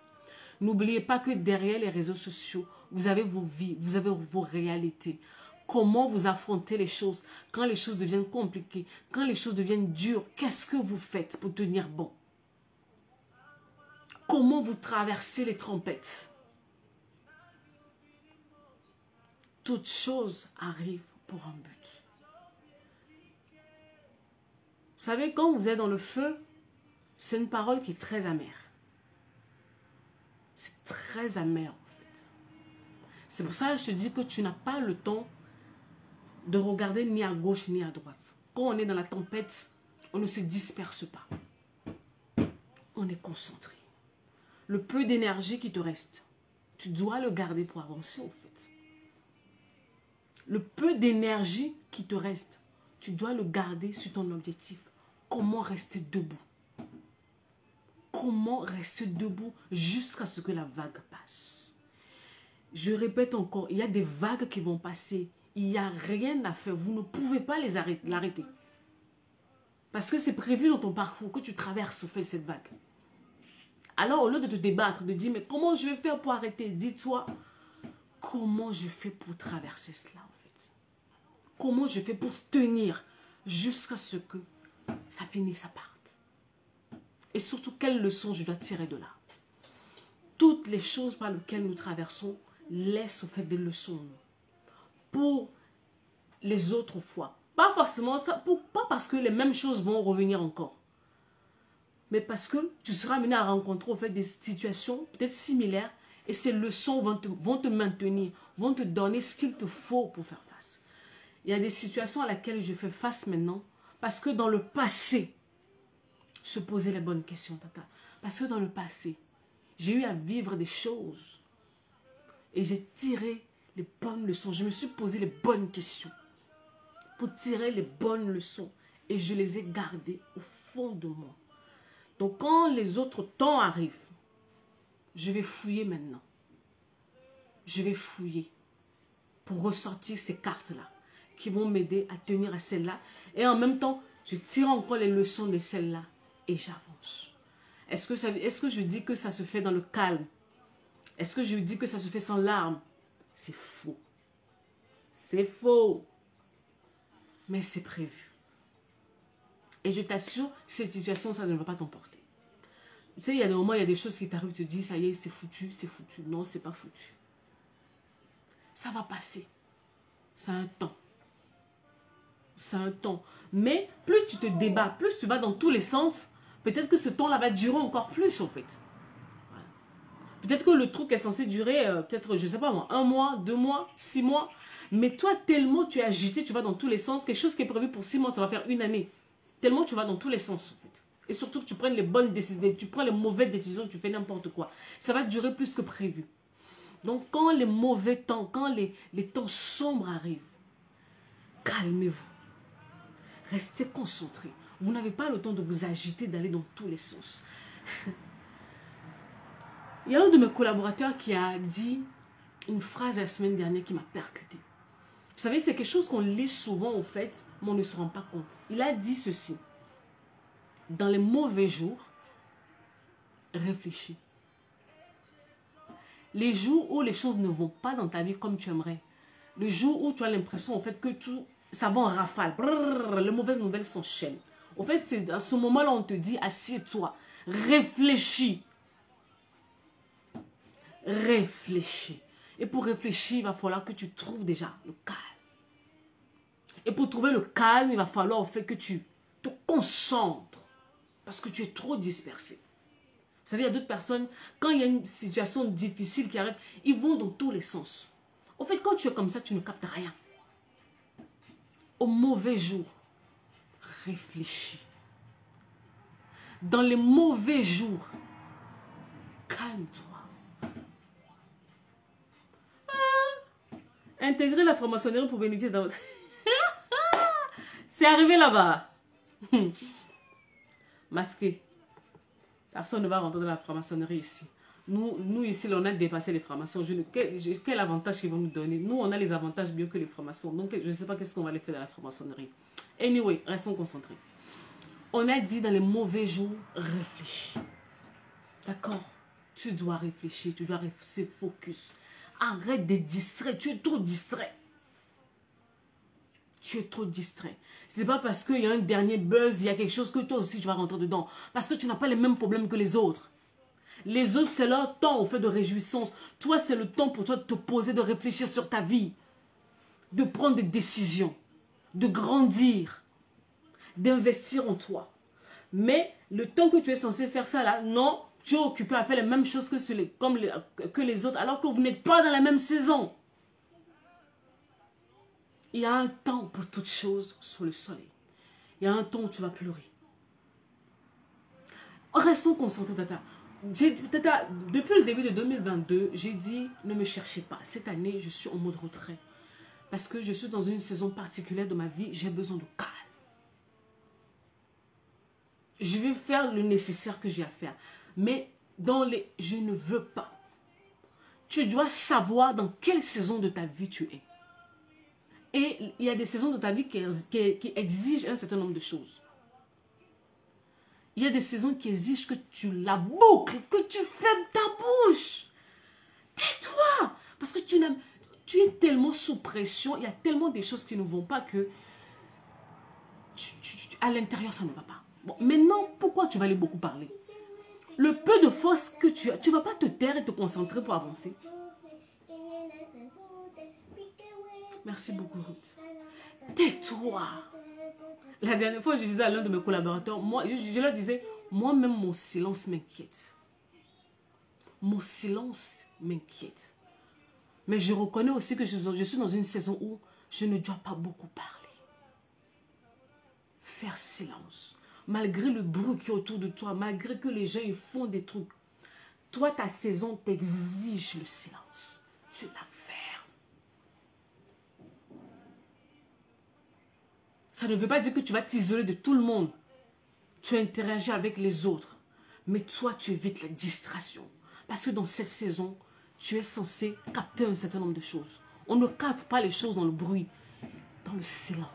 N'oubliez pas que derrière les réseaux sociaux, vous avez vos vies, vous avez vos réalités. Comment vous affrontez les choses quand les choses deviennent compliquées, quand les choses deviennent dures. Qu'est-ce que vous faites pour tenir bon? Comment vous traversez les tempêtes? Toute chose arrive pour un but. Vous savez, quand vous êtes dans le feu, c'est une parole qui est très amère. C'est très amer en fait. C'est pour ça que je te dis que tu n'as pas le temps de regarder ni à gauche ni à droite. Quand on est dans la tempête, on ne se disperse pas. On est concentré. Le peu d'énergie qui te reste, tu dois le garder pour avancer en fait. Le peu d'énergie qui te reste, tu dois le garder sur ton objectif. Comment rester debout? Comment rester debout jusqu'à ce que la vague passe? Je répète encore, il y a des vagues qui vont passer. Il n'y a rien à faire. Vous ne pouvez pas l'arrêter. Parce que c'est prévu dans ton parcours que tu traverses au fait cette vague. Alors, au lieu de te débattre, de dire, mais comment je vais faire pour arrêter? Dis-toi, comment je fais pour traverser cela en fait? Comment je fais pour tenir jusqu'à ce que ça finisse, ça parte? Et surtout, quelle leçon je dois tirer de là? Toutes les choses par lesquelles nous traversons laissent au fait des leçons. Pour les autres fois. Pas forcément ça, pas parce que les mêmes choses vont revenir encore. Mais parce que tu seras amené à rencontrer au fait des situations peut-être similaires et ces leçons vont te maintenir, vont te donner ce qu'il te faut pour faire face. Il y a des situations à laquelle je fais face maintenant parce que dans le passé, se poser les bonnes questions, tata. Parce que dans le passé, j'ai eu à vivre des choses et j'ai tiré les bonnes leçons. Je me suis posé les bonnes questions pour tirer les bonnes leçons et je les ai gardées au fond de moi. Donc quand les autres temps arrivent, je vais fouiller maintenant. Je vais fouiller pour ressortir ces cartes-là qui vont m'aider à tenir à celle-là. Et en même temps, je tire encore les leçons de celle-là et j'avance. Est-ce que je dis que ça se fait dans le calme? Est-ce que je dis que ça se fait sans larmes? C'est faux. C'est faux. Mais c'est prévu. Et je t'assure, cette situation, ça ne va pas t'emporter. Tu sais, il y a des moments, il y a des choses qui t'arrivent, tu te dis, ça y est, c'est foutu, c'est foutu. Non, c'est pas foutu. Ça va passer. C'est un temps. C'est un temps. Mais plus tu te débats, plus tu vas dans tous les sens, peut-être que ce temps-là va durer encore plus, en fait. Voilà. Peut-être que le truc est censé durer, peut-être, je sais pas moi, 1 mois, 2 mois, 6 mois. Mais toi, tellement tu es agité, tu vas dans tous les sens. Quelque chose qui est prévu pour 6 mois, ça va faire 1 année. Tellement tu vas dans tous les sens, en fait. Et surtout que tu prennes les bonnes décisions, tu prends les mauvaises décisions, tu fais n'importe quoi. Ça va durer plus que prévu. Donc, quand les mauvais temps, quand les temps sombres arrivent, calmez-vous. Restez concentrés. Vous n'avez pas le temps de vous agiter, d'aller dans tous les sens. Il y a un de mes collaborateurs qui a dit une phrase la semaine dernière qui m'a percuté. Vous savez, c'est quelque chose qu'on lit souvent, au fait, mais on ne se rend pas compte. Il a dit ceci. Dans les mauvais jours, réfléchis. Les jours où les choses ne vont pas dans ta vie comme tu aimerais, le jour où tu as l'impression, en fait, que ça va en rafale, brrr, les mauvaises nouvelles s'enchaînent. En fait, c'est à ce moment-là, on te dit, assieds-toi, réfléchis. Réfléchis. Et pour réfléchir, il va falloir que tu trouves déjà le calme. Et pour trouver le calme, il va falloir au fait que tu te concentres. Parce que tu es trop dispersé. Vous savez, il y a d'autres personnes, quand il y a une situation difficile qui arrive, ils vont dans tous les sens. En fait, quand tu es comme ça, tu ne captes rien. Au mauvais jour, réfléchis. Dans les mauvais jours, calme-toi. Intégrer la franc-maçonnerie pour bénéficier d'un... C'est arrivé là-bas. Masqué. Personne ne va rentrer dans la franc-maçonnerie ici. Nous ici, on a dépassé les francs-maçons. Quel avantage ils vont nous donner? Nous, on a les avantages mieux que les francs-maçons. Donc, je ne sais pas qu'est-ce qu'on va aller faire dans la franc-maçonnerie. Anyway, restons concentrés. On a dit dans les mauvais jours, réfléchis. D'accord? Tu dois réfléchir, tu dois rester focus. Arrête de distraire, tu es trop distrait. Tu es trop distrait. C'est pas parce qu'il y a un dernier buzz, il y a quelque chose que toi aussi tu vas rentrer dedans. Parce que tu n'as pas les mêmes problèmes que les autres. Les autres, c'est leur temps au fait de réjouissance. Toi, c'est le temps pour toi de te poser, de réfléchir sur ta vie. De prendre des décisions. De grandir. D'investir en toi. Mais le temps que tu es censé faire ça là, non, tu es occupé à faire les mêmes choses que les autres alors que vous n'êtes pas dans la même saison. Il y a un temps pour toutes choses sous le soleil. Il y a un temps où tu vas pleurer. Restons concentrés, Tata. Tata, depuis le début de 2022, j'ai dit, ne me cherchez pas. Cette année, je suis en mode retrait. Parce que je suis dans une saison particulière de ma vie, j'ai besoin de calme. Je vais faire le nécessaire que j'ai à faire. Mais je ne veux pas. Tu dois savoir dans quelle saison de ta vie tu es. Et il y a des saisons de ta vie qui exigent un certain nombre de choses. Il y a des saisons qui exigent que tu la boucles, que tu fermes ta bouche. Tais-toi. Parce que tu es tellement sous pression, il y a tellement de choses qui ne vont pas que à l'intérieur, ça ne va pas. Bon, maintenant, pourquoi tu vas aller beaucoup parler? Le peu de force que tu as, tu ne vas pas te taire et te concentrer pour avancer. Merci beaucoup, Ruth. Tais-toi. La dernière fois, je disais à l'un de mes collaborateurs, je leur disais, moi-même, mon silence m'inquiète. Mon silence m'inquiète. Mais je reconnais aussi que je suis dans une saison où je ne dois pas beaucoup parler. Faire silence. Malgré le bruit qui est autour de toi, malgré que les gens ils font des trucs, toi, ta saison t'exige le silence. Tu la fermes. Ça ne veut pas dire que tu vas t'isoler de tout le monde. Tu interagis avec les autres. Mais toi, tu évites la distraction. Parce que dans cette saison, tu es censé capter un certain nombre de choses. On ne capte pas les choses dans le bruit, dans le silence.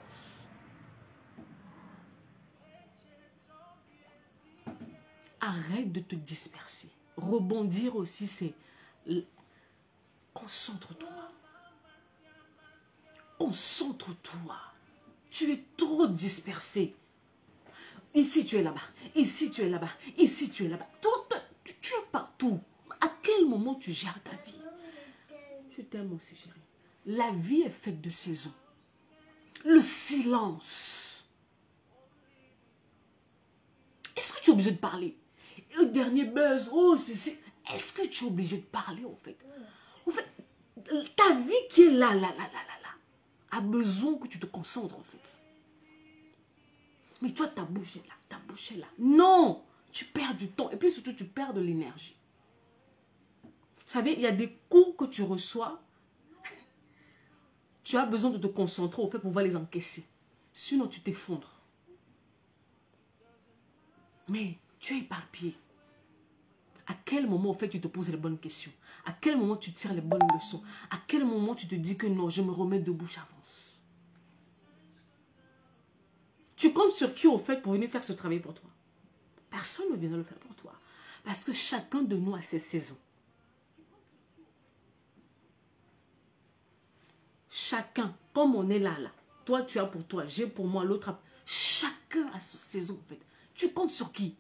Arrête de te disperser. Rebondir aussi, c'est Concentre-toi. Concentre-toi. Tu es trop dispersé. Ici, tu es là-bas. Ici, tu es là-bas. Ici, tu es là-bas. Tu es partout. À quel moment tu gères ta vie? Je t'aime aussi, chérie. La vie est faite de saisons. Le silence. Est-ce que tu es obligé de parler? Le dernier buzz, oh, ceci. Est-ce que tu es obligé de parler, en fait? En fait, ta vie qui est là, a besoin que tu te concentres, en fait. Mais toi, ta bouche est là, ta bouche est là. Non! Tu perds du temps. Et puis surtout, tu perds de l'énergie. Vous savez, il y a des coups que tu reçois. Tu as besoin de te concentrer, au fait, pour pouvoir les encaisser. Sinon, tu t'effondres. Mais tu es éparpillé. À quel moment, au fait, tu te poses les bonnes questions? À quel moment tu tires les bonnes leçons? À quel moment tu te dis que non, je me remets debout, j'avance? Tu comptes sur qui, au fait, pour venir faire ce travail pour toi? Personne ne viendra le faire pour toi. Parce que chacun de nous a ses saisons. Chacun, comme on est là. Toi, tu as pour toi, j'ai pour moi, l'autre a... Chacun a sa saison, en fait. Tu comptes sur qui?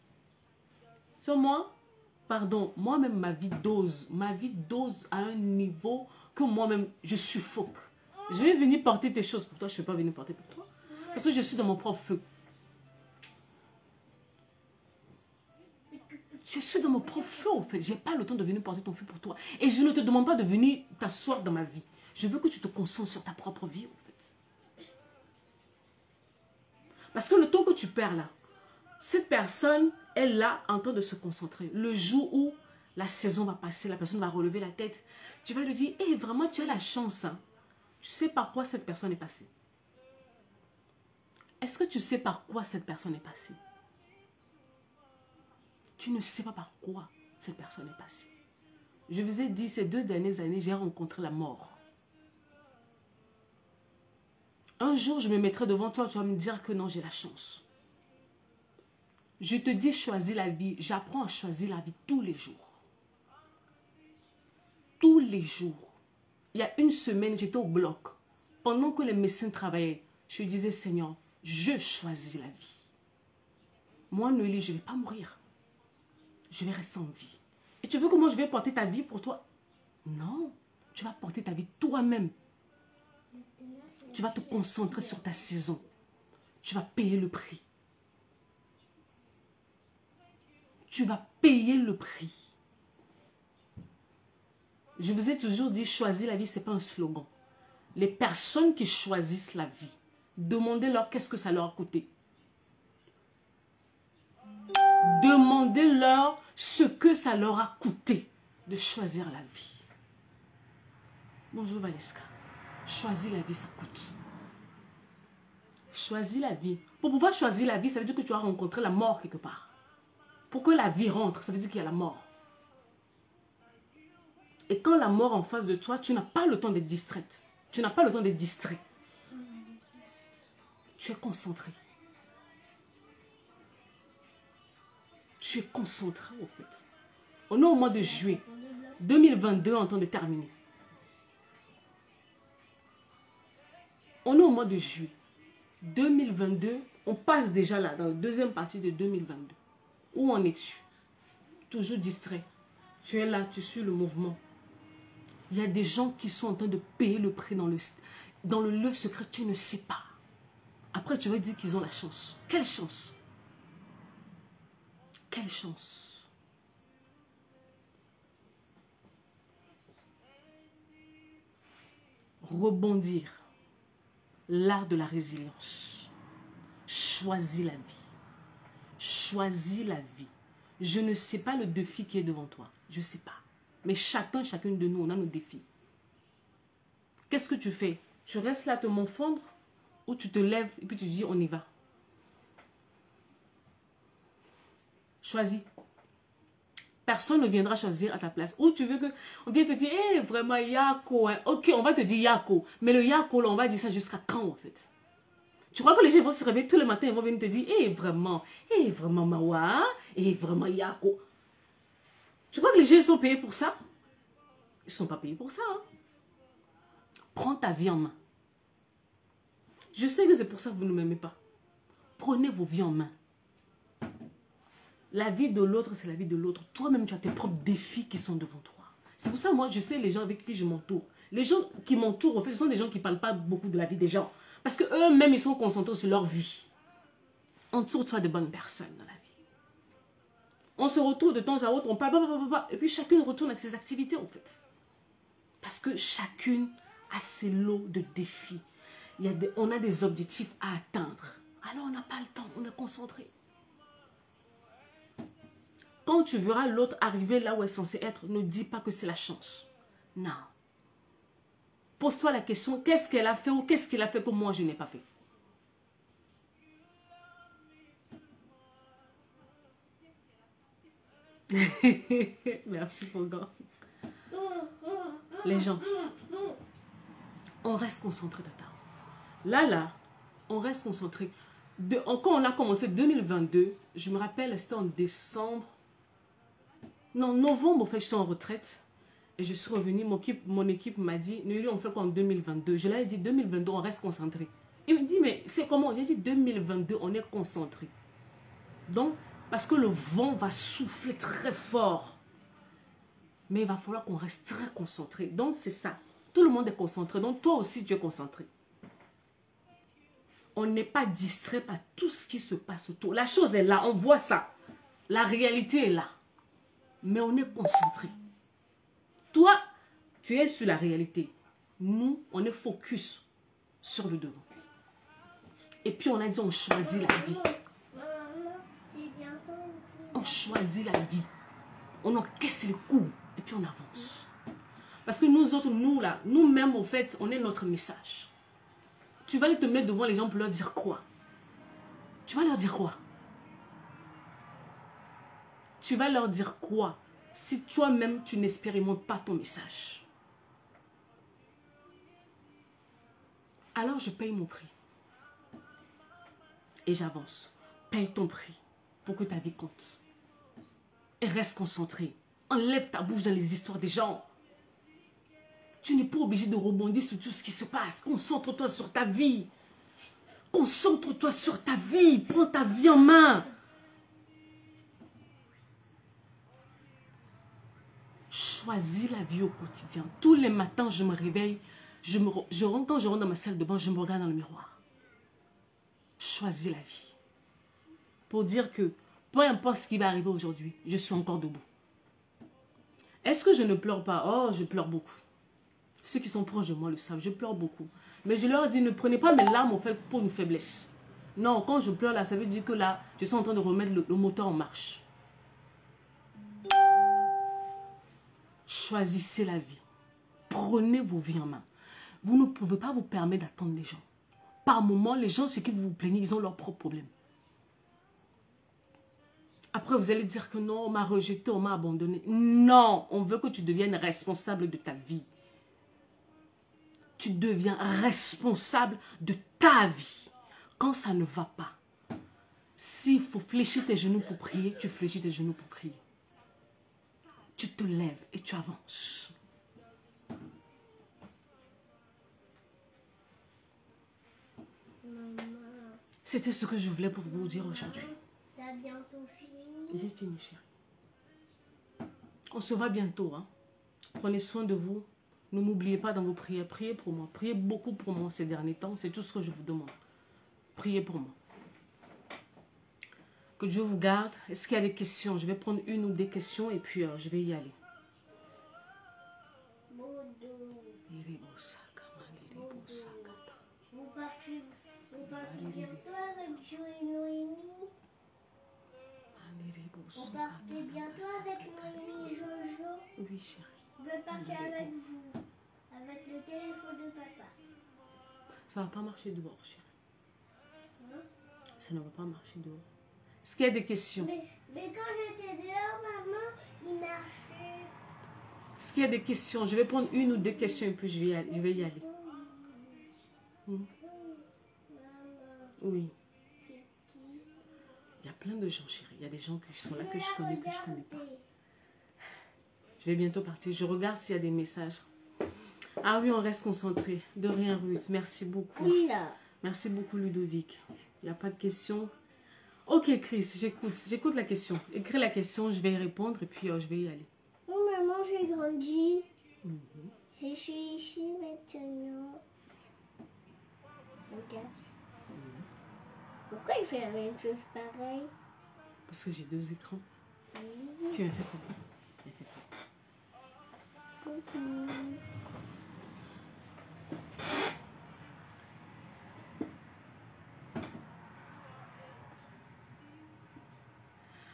Sur moi? Pardon, moi-même, ma vie dose à un niveau que moi-même, je suffoque. Je vais venir porter tes choses pour toi, je ne vais pas venir porter pour toi. Parce que je suis dans mon propre feu. Je suis dans mon propre feu, en fait. Je n'ai pas le temps de venir porter ton feu pour toi. Et je ne te demande pas de venir t'asseoir dans ma vie. Je veux que tu te concentres sur ta propre vie, en fait. Parce que le temps que tu perds là, cette personne est là en train de se concentrer. Le jour où la saison va passer, la personne va relever la tête, tu vas lui dire, hé, vraiment, tu as la chance. Hein. Tu sais par quoi cette personne est passée? Est-ce que tu sais par quoi cette personne est passée? Tu ne sais pas par quoi cette personne est passée. Je vous ai dit, ces 2 dernières années, j'ai rencontré la mort. Un jour, je me mettrai devant toi, tu vas me dire que non, j'ai la chance. Je te dis, choisis la vie. J'apprends à choisir la vie tous les jours. Tous les jours. Il y a une semaine, j'étais au bloc. Pendant que les médecins travaillaient, je disais, Seigneur, je choisis la vie. Moi, Noélie, je ne vais pas mourir. Je vais rester en vie. Et tu veux que moi, je vais porter ta vie pour toi? Non. Tu vas porter ta vie toi-même. Tu vas te concentrer sur ta saison. Tu vas payer le prix. Tu vas payer le prix. Je vous ai toujours dit, choisir la vie, ce n'est pas un slogan. Les personnes qui choisissent la vie, demandez-leur qu'est-ce que ça leur a coûté. Demandez-leur ce que ça leur a coûté de choisir la vie. Bonjour Valeska. Choisir la vie, ça coûte. Choisis la vie. Pour pouvoir choisir la vie, ça veut dire que tu as rencontré la mort quelque part. Pour que la vie rentre, ça veut dire qu'il y a la mort. Et quand la mort en face de toi, tu n'as pas le temps d'être distraite. Tu n'as pas le temps d'être distrait. Tu es concentré. Tu es concentré, au fait. On est au mois de juillet 2022 en train de terminer. On est au mois de juillet 2022. On passe déjà là, dans la deuxième partie de 2022. Où en es-tu? Toujours distrait. Tu es là, tu suis le mouvement. Il y a des gens qui sont en train de payer le prix dans le lieu secret. Tu ne sais pas. Après, tu vas dire qu'ils ont la chance. Quelle chance? Quelle chance? Rebondir. L'art de la résilience. Choisis la vie. Choisis la vie. Je ne sais pas le défi qui est devant toi. Je ne sais pas. Mais chacune de nous, on a nos défis. Qu'est-ce que tu fais? Tu restes là à te morfondre ou tu te lèves et puis tu dis on y va? Choisis. Personne ne viendra choisir à ta place. Ou tu veux que on vienne te dire, eh, vraiment, Yako. Hein. Ok, on va te dire Yako. Mais le Yako, là, on va dire ça jusqu'à quand, en fait? Tu crois que les gens vont se réveiller tous les matins et vont venir te dire, eh, vraiment Mawa, eh, vraiment Yako. Tu crois que les gens sont payés pour ça? Ils ne sont pas payés pour ça. Hein. Prends ta vie en main. Je sais que c'est pour ça que vous ne m'aimez pas. Prenez vos vies en main. La vie de l'autre, c'est la vie de l'autre. Toi-même, tu as tes propres défis qui sont devant toi. C'est pour ça, moi, je sais les gens avec qui je m'entoure. Les gens qui m'entourent, en fait, ce sont des gens qui ne parlent pas beaucoup de la vie des gens. Parce qu'eux-mêmes, ils sont concentrés sur leur vie. Entoure-toi de bonnes personnes dans la vie. On se retrouve de temps à autre, on parle, et puis chacune retourne à ses activités, en fait. Parce que chacune a ses lots de défis. On a des objectifs à atteindre. Alors, on n'a pas le temps, on est concentré. Quand tu verras l'autre arriver là où elle est censée être, ne dis pas que c'est la chance. Non. Pose-toi la question, qu'est-ce qu'elle a fait ou qu'est-ce qu'il a fait que moi je n'ai pas fait? Merci Fogan. Les gens, on reste concentré, tata. Là, on reste concentré. Quand on a commencé 2022, je me rappelle, c'était en décembre. Non, novembre, en fait, j'étais en retraite. Et je suis revenue, mon équipe m'a dit, nous, on fait quoi en 2022? Je leur ai dit, 2022, on reste concentré. Il me dit, mais c'est comment? J'ai dit, 2022, on est concentré. Donc, parce que le vent va souffler très fort. Mais il va falloir qu'on reste très concentré. Donc, c'est ça. Tout le monde est concentré. Donc, toi aussi, tu es concentré. On n'est pas distrait par tout ce qui se passe autour. La chose est là, on voit ça. La réalité est là. Mais on est concentré. Toi, tu es sur la réalité. Nous, on est focus sur le devant. Et puis, on a dit, on choisit la vie. On choisit la vie. On encaisse les coups. Et puis, on avance. Parce que nous autres, nous-mêmes, au fait, on est notre message. Tu vas aller te mettre devant les gens pour leur dire quoi? Tu vas leur dire quoi? Tu vas leur dire quoi si toi-même, tu n'expérimentes pas ton message? Alors, je paye mon prix. Et j'avance. Paye ton prix pour que ta vie compte. Et reste concentré. Enlève ta bouche dans les histoires des gens. Tu n'es pas obligé de rebondir sur tout ce qui se passe. Concentre-toi sur ta vie. Concentre-toi sur ta vie. Prends ta vie en main. Choisis la vie au quotidien. Tous les matins, je me réveille. Quand je rentre dans ma salle de bain, je me regarde dans le miroir. Choisis la vie. Pour dire que peu importe ce qui va arriver aujourd'hui, je suis encore debout. Est-ce que je ne pleure pas? Oh, je pleure beaucoup. Ceux qui sont proches de moi le savent, je pleure beaucoup. Mais je leur dis, ne prenez pas mes larmes en fait pour une faiblesse. Non, quand je pleure là, ça veut dire que là, je suis en train de remettre le moteur en marche. Choisissez la vie. Prenez vos vies en main. Vous ne pouvez pas vous permettre d'attendre les gens. Par moments, les gens, ceux qui vous plaignez, ils ont leurs propres problèmes. Après, vous allez dire que non, on m'a rejeté, on m'a abandonné. Non, on veut que tu deviennes responsable de ta vie. Tu deviens responsable de ta vie. Quand ça ne va pas, s'il faut fléchir tes genoux pour prier, tu fléchis tes genoux pour prier. Tu te lèves et tu avances. C'était ce que je voulais pour vous dire aujourd'hui. T'as bientôt fini? J'ai fini, chérie. On se voit bientôt. Hein. Prenez soin de vous. Ne m'oubliez pas dans vos prières. Priez pour moi. Priez beaucoup pour moi ces derniers temps. C'est tout ce que je vous demande. Priez pour moi. Que Dieu vous garde. Est-ce qu'il y a des questions? Je vais prendre une ou deux questions et puis je vais y aller. Vous partez bientôt avec Joe et Noémie? Vous partez bientôt avec Noémie et Jojo? Oui, chérie. Je vais partir avec vous. Avec le téléphone de papa. Ça ne va pas marcher dehors, chérie. Hein? Ça ne va pas marcher dehors. Est-ce qu'il y a des questions? Mais quand j'étais dehors, maman, il marchait. Est-ce qu'il y a des questions? Je vais prendre une ou deux questions et puis je vais y aller. Oui. C'est qui? Il y a plein de gens, chérie. Il y a des gens qui sont là que je connais pas. Je vais bientôt partir. Je regarde s'il y a des messages. Ah oui, on reste concentré. De rien, Ruth. Merci beaucoup. Là. Merci beaucoup, Ludovic. Il n'y a pas de questions. Ok, Chris, j'écoute. J'écoute la question. Écris la question, je vais y répondre et puis je vais y aller. Oh, maman, j'ai grandi. Je suis ici maintenant. Regarde. Pourquoi il fait la même chose pareil? Parce que j'ai 2 écrans. Tu as fait comment? Coucou.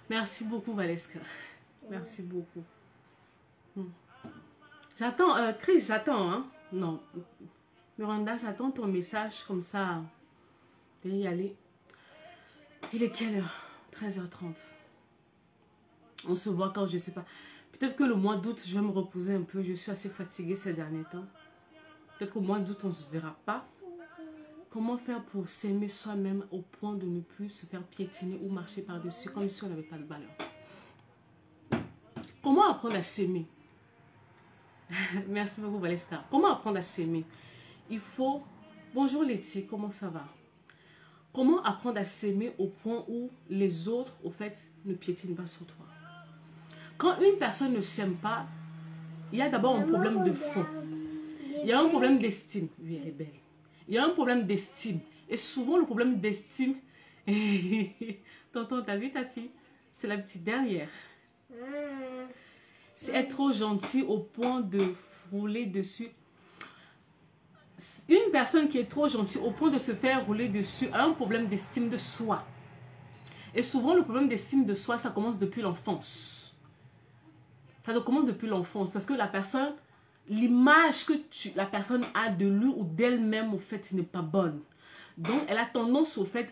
Merci beaucoup, Valeska. Merci beaucoup. J'attends, Chris, j'attends, hein? Non. Miranda, j'attends ton message comme ça. Je vais y aller. Il est quelle heure? 13h30. On se voit quand je sais pas. Peut-être que le mois d'août, je vais me reposer un peu. Je suis assez fatiguée ces derniers temps. Peut-être qu'au mois d'août, on ne se verra pas. Comment faire pour s'aimer soi-même au point de ne plus se faire piétiner ou marcher par-dessus comme si on n'avait pas de valeur? Comment apprendre à s'aimer? Merci beaucoup, Valeska. Comment apprendre à s'aimer? Il faut... Bonjour Letty, comment ça va? Comment apprendre à s'aimer au point où les autres, au fait, ne piétinent pas sur toi? Quand une personne ne s'aime pas, il y a d'abord un problème de fond. Il y a un problème d'estime. Oui, elle est belle. Il y a un problème d'estime. Et souvent, le problème d'estime... Tonton, t'as vu ta fille? C'est la petite dernière. C'est être trop gentil au point de rouler dessus. Une personne qui est trop gentille au point de se faire rouler dessus a un problème d'estime de soi. Et souvent, le problème d'estime de soi, ça commence depuis l'enfance. Ça commence depuis l'enfance parce que la personne, l'image que la personne a de lui ou d'elle-même, au fait, n'est pas bonne. Donc, elle a tendance, au fait,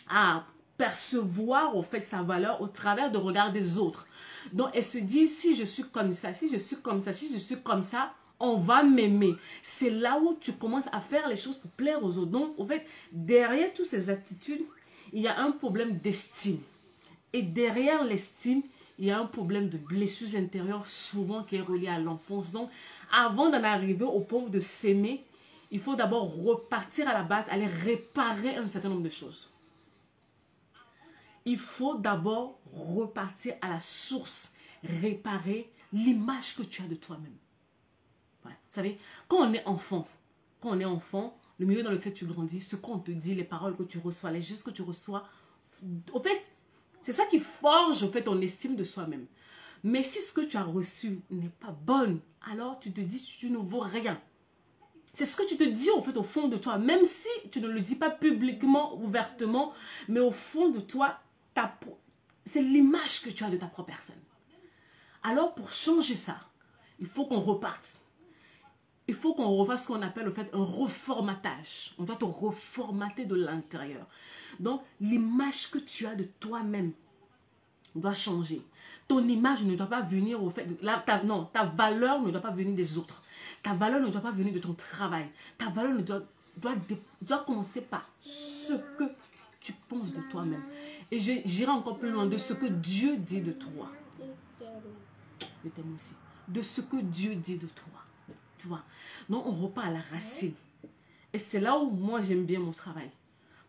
à percevoir, au fait, sa valeur au travers du regard des autres. Donc, elle se dit, si je suis comme ça, si je suis comme ça, si je suis comme ça, on va m'aimer. C'est là où tu commences à faire les choses pour plaire aux autres. Donc, au fait, derrière toutes ces attitudes, il y a un problème d'estime. Et derrière l'estime, il y a un problème de blessures intérieures, souvent qui est relié à l'enfance. Donc, avant d'en arriver au point de s'aimer, il faut d'abord repartir à la base, aller réparer un certain nombre de choses. Il faut d'abord repartir à la source, réparer l'image que tu as de toi-même. Ouais. Vous savez, quand on est enfant, le milieu dans lequel tu grandis, ce qu'on te dit, les paroles que tu reçois, les gestes que tu reçois, au fait, c'est ça qui forge au fait ton estime de soi-même. Mais si ce que tu as reçu n'est pas bon, alors tu te dis que tu ne vaux rien. C'est ce que tu te dis au fait au fond de toi, même si tu ne le dis pas publiquement, ouvertement, mais au fond de toi, c'est l'image que tu as de ta propre personne. Alors pour changer ça, il faut qu'on reparte. Il faut qu'on refasse ce qu'on appelle au fait un reformatage. On doit te reformater de l'intérieur. Donc l'image que tu as de toi-même doit changer. Ton image ne doit pas venir au fait... ta valeur ne doit pas venir des autres. Ta valeur ne doit pas venir de ton travail. Ta valeur doit commencer par ce que tu penses de toi-même. Et j'irai encore plus loin de ce que Dieu dit de toi. Je t'aime aussi. De ce que Dieu dit de toi. Tu vois. Donc on repart à la racine. Et c'est là où moi j'aime bien mon travail.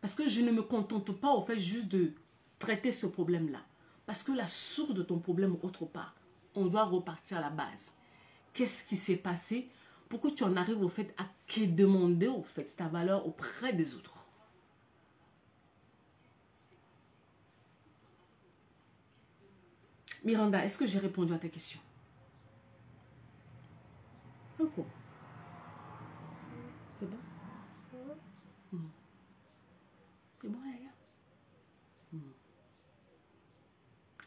Parce que je ne me contente pas au fait juste de traiter ce problème-là. Parce que la source de ton problème est autre part. On doit repartir à la base. Qu'est-ce qui s'est passé pour que tu en arrives au fait à demander au fait ta valeur auprès des autres? Miranda, est-ce que j'ai répondu à ta question? Pourquoi? C'est bon? C'est bon, Yaya?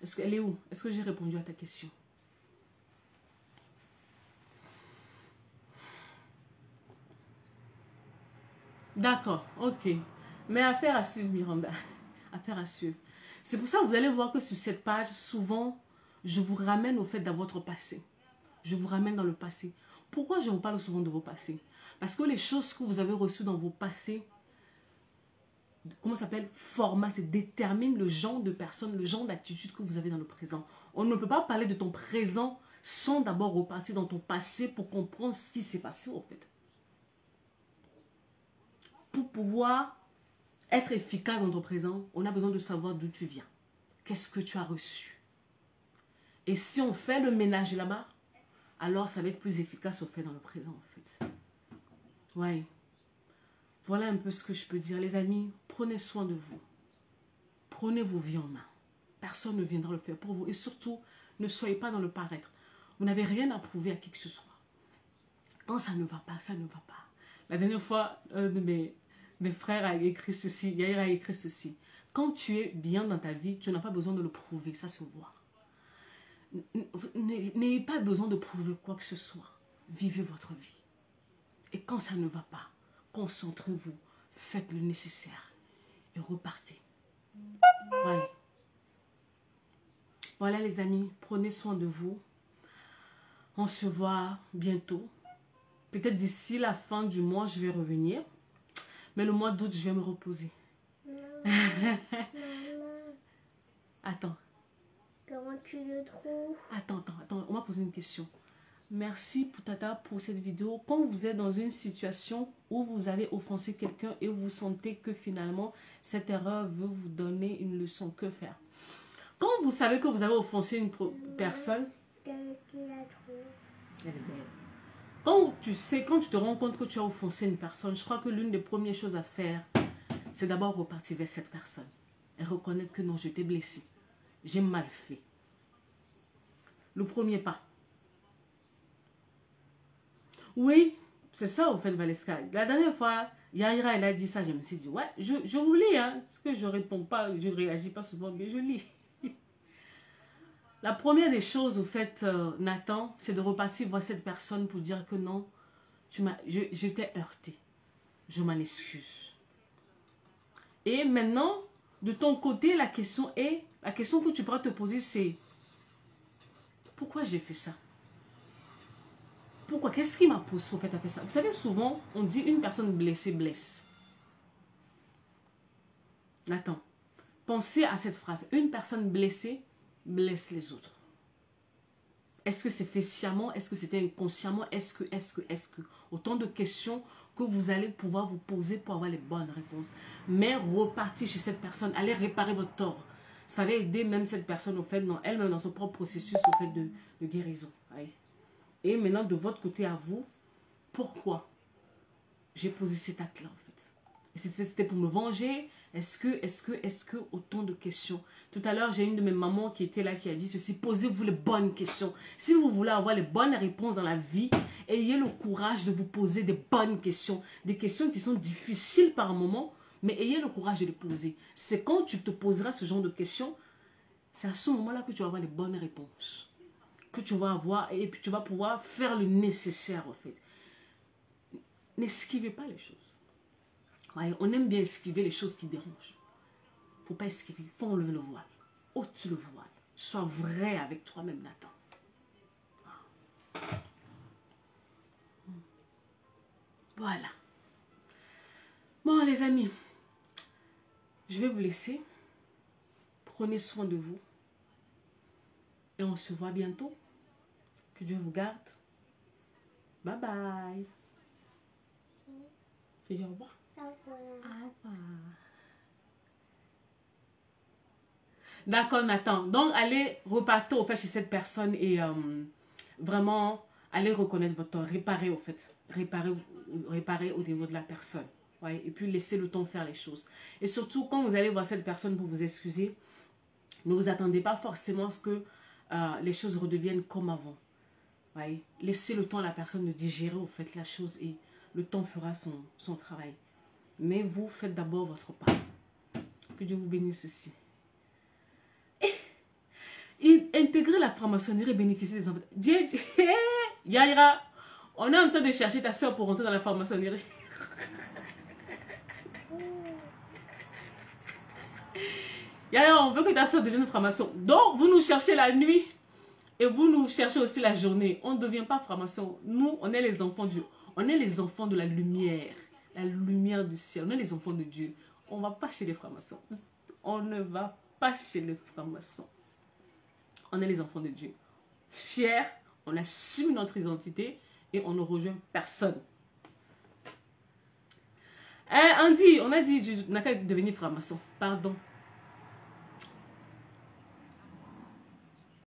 Est-ce qu'elle est où? Est-ce que j'ai répondu à ta question? D'accord, ok. Mais affaire à suivre, Miranda. Affaire à suivre. C'est pour ça que vous allez voir que sur cette page, souvent, je vous ramène au fait dans votre passé. Je vous ramène dans le passé. Pourquoi je vous parle souvent de vos passés? Parce que les choses que vous avez reçues dans vos passés comment ça s'appelle, formate, détermine le genre de personne, le genre d'attitude que vous avez dans le présent. On ne peut pas parler de ton présent sans d'abord repartir dans ton passé pour comprendre ce qui s'est passé en fait. Pour pouvoir être efficace dans ton présent, on a besoin de savoir d'où tu viens. Qu'est-ce que tu as reçu? Et si on fait le ménage là-bas, alors ça va être plus efficace au fait dans le présent en fait. Ouais. Voilà un peu ce que je peux dire. Les amis, prenez soin de vous. Prenez vos vies en main. Personne ne viendra le faire pour vous. Et surtout, ne soyez pas dans le paraître. Vous n'avez rien à prouver à qui que ce soit. Quand ça ne va pas, ça ne va pas. La dernière fois, un de mes frères a écrit ceci. Yair a écrit ceci. Quand tu es bien dans ta vie, tu n'as pas besoin de le prouver. Ça se voit. N'ayez pas besoin de prouver quoi que ce soit. Vivez votre vie. Et quand ça ne va pas, concentrez-vous, faites le nécessaire et repartez. Ouais. Voilà les amis, prenez soin de vous. On se voit bientôt. Peut-être d'ici la fin du mois, je vais revenir. Mais le mois d'août, je vais me reposer. Attends. Comment tu le trouves? Attends. On m'a posé une question. Merci Poutata pour cette vidéo. Quand vous êtes dans une situation où vous avez offensé quelqu'un et vous sentez que finalement cette erreur veut vous donner une leçon, que faire? Quand vous savez que vous avez offensé une personne, quand tu te rends compte que tu as offensé une personne, je crois que l'une des premières choses à faire, c'est d'abord repartir vers cette personne et reconnaître que non, je t'ai blessé, j'ai mal fait. Le premier pas. Oui, c'est ça au fait, Valeska. La dernière fois, Yaira, elle a dit ça, je me suis dit, ouais, je vous lis, hein. Parce que je ne réponds pas, je ne réagis pas souvent, mais je lis. La première des choses, au fait, Nathan, c'est de repartir voir cette personne pour dire que non, je t'ai heurté. Je m'en excuse. Et maintenant, de ton côté, la question que tu pourras te poser, c'est pourquoi j'ai fait ça? Pourquoi? Qu'est-ce qui m'a poussé au fait à faire ça? Vous savez, souvent, on dit une personne blessée blesse. Attends. Pensez à cette phrase. Une personne blessée blesse les autres. Est-ce que c'est fait sciemment? Est-ce que c'était inconsciemment? Est-ce que? Autant de questions que vous allez pouvoir vous poser pour avoir les bonnes réponses. Mais repartir chez cette personne. Allez réparer votre tort. Ça va aider même cette personne, au fait, elle-même dans son propre processus, au fait, de guérison. Ouais. Et maintenant, de votre côté à vous, pourquoi j'ai posé cet acte-là, en fait? C'était pour me venger? Est-ce que, autant de questions. Tout à l'heure, j'ai une de mes mamans qui était là, qui a dit ceci, posez-vous les bonnes questions. Si vous voulez avoir les bonnes réponses dans la vie, ayez le courage de vous poser des bonnes questions. Des questions qui sont difficiles par moment, mais ayez le courage de les poser. C'est quand tu te poseras ce genre de questions, c'est à ce moment-là que tu vas avoir les bonnes réponses. Que tu vas avoir, et puis tu vas pouvoir faire le nécessaire, en fait. N'esquivez pas les choses. Ouais, on aime bien esquiver les choses qui dérangent. Il ne faut pas esquiver, il faut enlever le voile. Ôte le voile. Sois vrai avec toi-même, Nathan. Voilà. Bon, les amis, je vais vous laisser. Prenez soin de vous. Et on se voit bientôt. Que Dieu vous garde. Bye bye. Tu dis au revoir. Au revoir. D'accord, Nathan. Donc, allez repartir au fait chez cette personne et vraiment, allez reconnaître votre tort. Réparer au fait. Réparer au niveau de la personne. Ouais, et puis, laissez le temps faire les choses. Et surtout, quand vous allez voir cette personne pour vous excuser, ne vous attendez pas forcément à ce que les choses redeviennent comme avant. Ouais. Laissez le temps à la personne de digérer au fait la chose et le temps fera son travail. Mais vous faites d'abord votre part. Que Dieu vous bénisse aussi. Et intégrer la franc-maçonnerie et bénéficier des enfants. Yaira, on est en train de chercher ta soeur pour rentrer dans la franc-maçonnerie. Yaira, on veut que ta soeur devienne franc-maçon. Donc, vous nous cherchez la nuit et vous nous cherchez aussi la journée. On ne devient pas franc-maçon. Nous, on est les enfants de Dieu. On est les enfants de la lumière. La lumière du ciel. On est les enfants de Dieu. on ne va pas chez les francs-maçons. On ne va pas chez les francs-maçons. On est les enfants de Dieu. Fiers, on assume notre identité et on ne rejoint personne. Andy, on a dit, je n'ai qu'à devenir franc-maçon. Pardon.